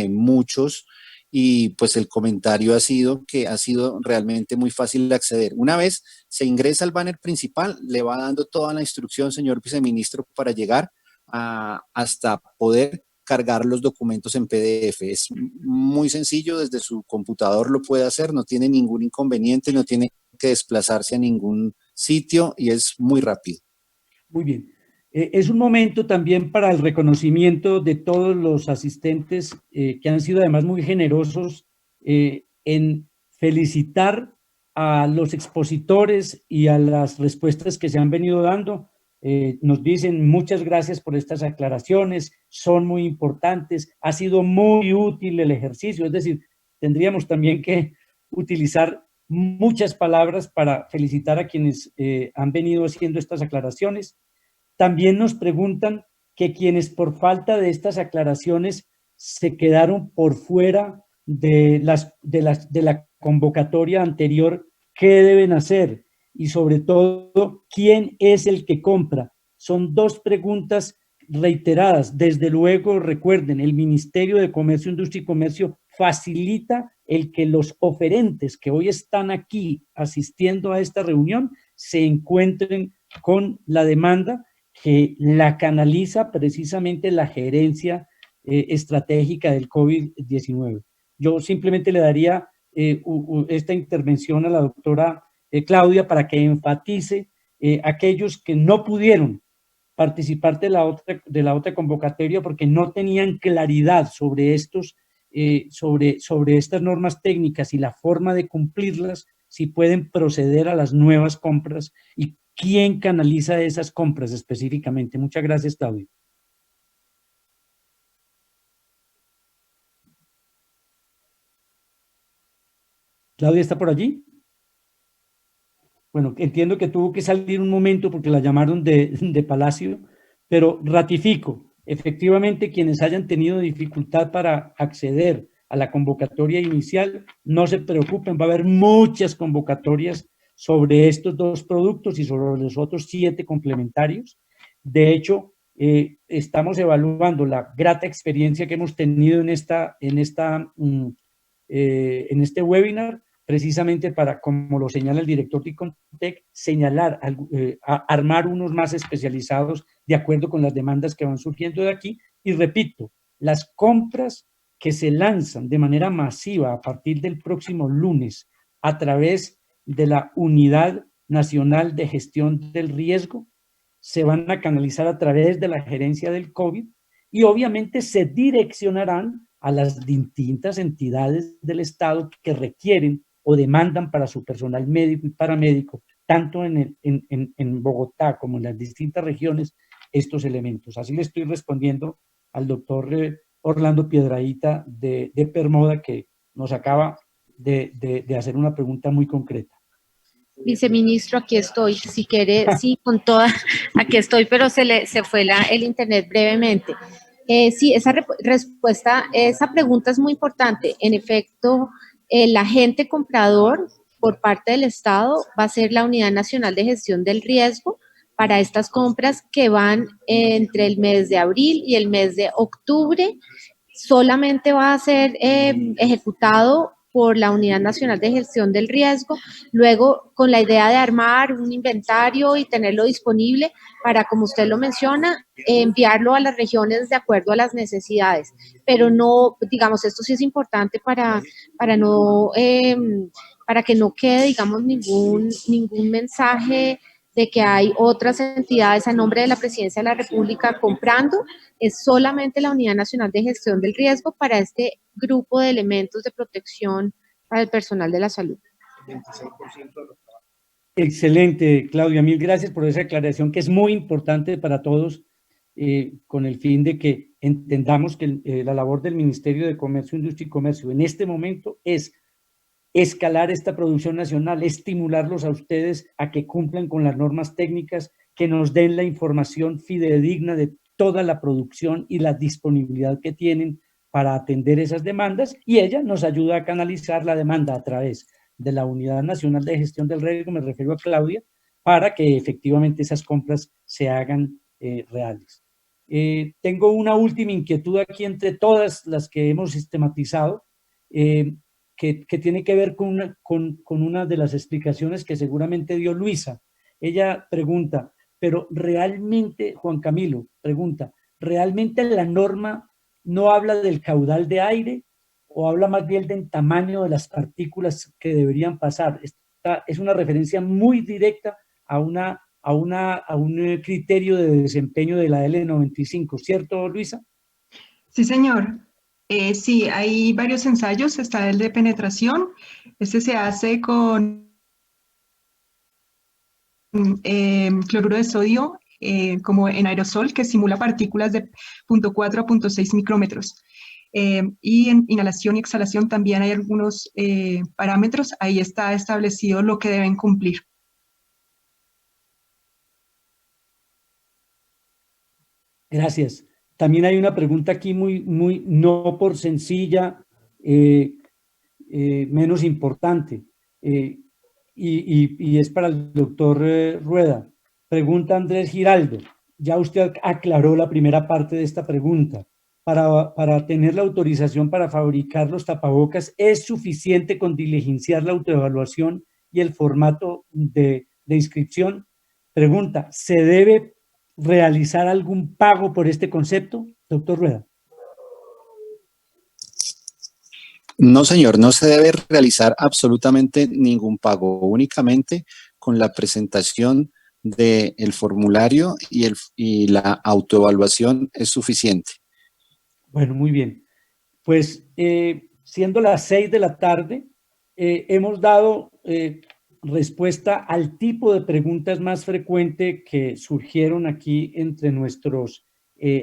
muchos y pues el comentario ha sido que ha sido realmente muy fácil de acceder. Una vez se ingresa al banner principal, le va dando toda la instrucción, señor viceministro, para llegar hasta poder cargar los documentos en PDF. Es muy sencillo, desde su computador lo puede hacer, no tiene ningún inconveniente, no tiene que desplazarse a ningún sitio y es muy rápido. Muy bien. Es un momento también para el reconocimiento de todos los asistentes que han sido además muy generosos en felicitar a los expositores y a las respuestas que se han venido dando. Nos dicen muchas gracias por estas aclaraciones, son muy importantes, ha sido muy útil el ejercicio, es decir, tendríamos también que utilizar muchas palabras para felicitar a quienes han venido haciendo estas aclaraciones. También nos preguntan que quienes por falta de estas aclaraciones se quedaron por fuera de la convocatoria anterior, ¿qué deben hacer? Y sobre todo, ¿quién es el que compra? Son dos preguntas reiteradas. Desde luego, recuerden, el Ministerio de Comercio, Industria y Comercio facilita el que los oferentes que hoy están aquí asistiendo a esta reunión se encuentren con la demanda que la canaliza precisamente la gerencia estratégica del COVID-19. Yo simplemente le daría esta intervención a la doctora Claudia para que enfatice aquellos que no pudieron participar de la otra convocatoria porque no tenían claridad sobre sobre estas normas técnicas y la forma de cumplirlas, si pueden proceder a las nuevas compras y quién canaliza esas compras específicamente. Muchas gracias, Claudio. ¿Claudia está por allí? Bueno, entiendo que tuvo que salir un momento porque la llamaron de Palacio, pero ratifico, efectivamente, quienes hayan tenido dificultad para acceder a la convocatoria inicial, no se preocupen, va a haber muchas convocatorias sobre estos dos productos y sobre los otros 7 complementarios. De hecho, estamos evaluando la grata experiencia que hemos tenido en este webinar, precisamente para, como lo señala el director de Icontec, armar unos más especializados de acuerdo con las demandas que van surgiendo de aquí. Y repito, las compras que se lanzan de manera masiva a partir del próximo lunes a través de la Unidad Nacional de Gestión del Riesgo se van a canalizar a través de la gerencia del COVID y obviamente se direccionarán a las distintas entidades del Estado que requieren o demandan para su personal médico y paramédico, tanto en Bogotá como en las distintas regiones, estos elementos. Así le estoy respondiendo al doctor Orlando Piedrahita de Permoda, que nos acaba de hacer una pregunta muy concreta. Viceministro, aquí estoy. Si quiere, sí, con toda, aquí estoy, pero se fue el internet brevemente. Sí, esa respuesta, esa pregunta es muy importante. En efecto, el agente comprador por parte del Estado va a ser la Unidad Nacional de Gestión del Riesgo para estas compras que van entre el mes de abril y el mes de octubre. Solamente va a ser ejecutado por la Unidad Nacional de Gestión del Riesgo, luego con la idea de armar un inventario y tenerlo disponible para, como usted lo menciona, enviarlo a las regiones de acuerdo a las necesidades. Pero no, digamos, esto sí es importante para que no quede, digamos, ningún mensaje de que hay otras entidades a nombre de la Presidencia de la República comprando. Es solamente la Unidad Nacional de Gestión del Riesgo para este grupo de elementos de protección para el personal de la salud. Excelente, Claudia, mil gracias por esa aclaración que es muy importante para todos, con el fin de que entendamos que la labor del Ministerio de Comercio, Industria y Comercio en este momento es escalar esta producción nacional, estimularlos a ustedes a que cumplan con las normas técnicas, que nos den la información fidedigna de toda la producción y la disponibilidad que tienen para atender esas demandas, y ella nos ayuda a canalizar la demanda a través de la Unidad Nacional de Gestión del Riesgo, me refiero a Claudia, para que efectivamente esas compras se hagan reales. Tengo una última inquietud aquí entre todas las que hemos sistematizado, que tiene que ver con una de las explicaciones que seguramente dio Luisa. Ella pregunta, pero realmente, Juan Camilo pregunta, ¿realmente la norma no habla del caudal de aire o habla más bien del tamaño de las partículas que deberían pasar? Esta es una referencia muy directa a un criterio de desempeño de la L95, ¿cierto, Luisa? Sí, señor. Sí, hay varios ensayos. Está el de penetración. Este se hace con cloruro de sodio, como en aerosol, que simula partículas de 0.4 a 0.6 micrómetros. Y en inhalación y exhalación también hay algunos parámetros. Ahí está establecido lo que deben cumplir. Gracias. También hay una pregunta aquí muy no por sencilla, menos importante, y es para el doctor Rueda. Pregunta Andrés Giraldo. Ya usted aclaró la primera parte de esta pregunta. Para tener la autorización para fabricar los tapabocas, ¿es suficiente con diligenciar la autoevaluación y el formato de inscripción? Pregunta, ¿se debe realizar algún pago por este concepto, doctor Rueda? No, señor, no se debe realizar absolutamente ningún pago, únicamente con la presentación del formulario y la autoevaluación es suficiente. Bueno, muy bien. Pues siendo las 6 de la tarde, hemos dado respuesta al tipo de preguntas más frecuente que surgieron aquí entre nuestros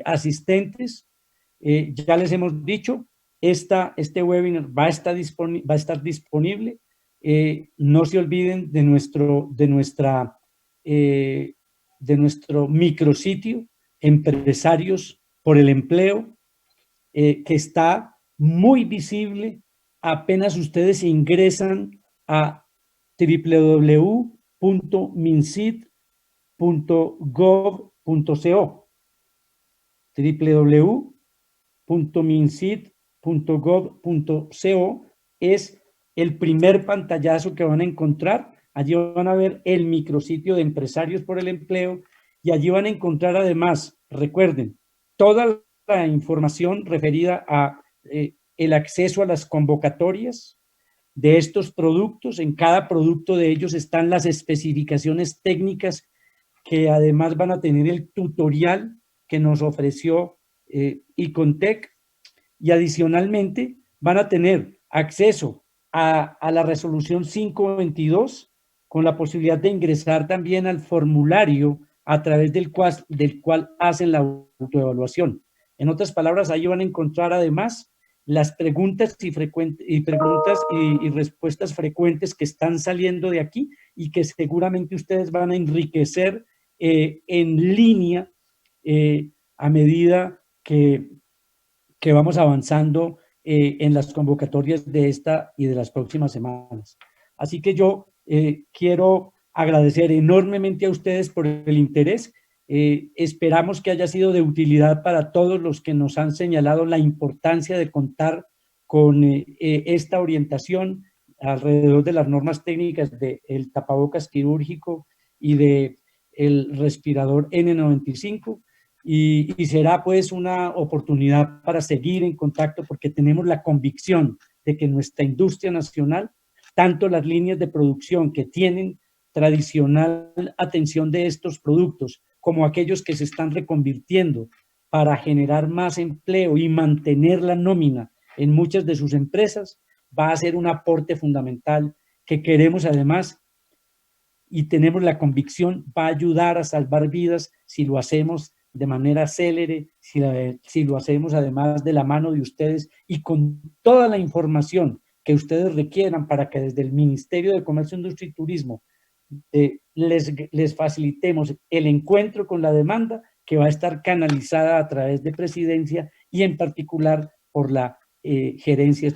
asistentes. Ya les hemos dicho, este webinar va a estar disponible no se olviden de nuestro micrositio, Empresarios por el Empleo, que está muy visible apenas ustedes ingresan a www.mincid.gov.co, www.mincid.gov.co es el primer pantallazo que van a encontrar. Allí van a ver el micrositio de Empresarios por el Empleo y allí van a encontrar además, recuerden, toda la información referida a el acceso a las convocatorias de estos productos. En cada producto de ellos están las especificaciones técnicas que además van a tener el tutorial que nos ofreció Icontec, y adicionalmente van a tener acceso a la resolución 522 con la posibilidad de ingresar también al formulario a través del cual hacen la autoevaluación. En otras palabras, ahí van a encontrar además las preguntas y respuestas frecuentes que están saliendo de aquí y que seguramente ustedes van a enriquecer en línea a medida que vamos avanzando en las convocatorias de esta y de las próximas semanas. Así que yo quiero agradecer enormemente a ustedes por el interés. Esperamos que haya sido de utilidad para todos los que nos han señalado la importancia de contar con esta orientación alrededor de las normas técnicas del tapabocas quirúrgico y del respirador N95. Y será pues una oportunidad para seguir en contacto, porque tenemos la convicción de que nuestra industria nacional, tanto las líneas de producción que tienen tradicional atención de estos productos, como aquellos que se están reconvirtiendo para generar más empleo y mantener la nómina en muchas de sus empresas, va a ser un aporte fundamental que queremos además, y tenemos la convicción, va a ayudar a salvar vidas si lo hacemos de manera célere, si lo hacemos además de la mano de ustedes y con toda la información que ustedes requieran para que desde el Ministerio de Comercio, Industria y Turismo les facilitemos el encuentro con la demanda, que va a estar canalizada a través de Presidencia y en particular por la Gerencia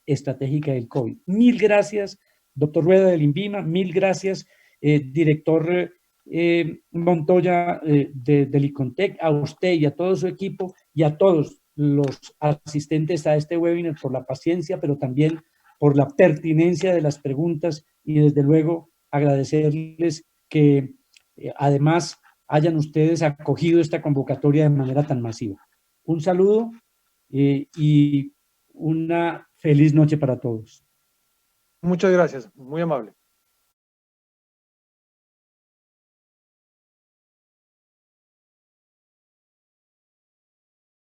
Estratégica del COVID. Mil gracias, doctor Rueda del INVIMA, mil gracias, director Montoya del Icontec, a usted y a todo su equipo y a todos los asistentes a este webinar por la paciencia, pero también por la pertinencia de las preguntas y desde luego agradecerles que además hayan ustedes acogido esta convocatoria de manera tan masiva. Un saludo y una feliz noche para todos. Muchas gracias, muy amable.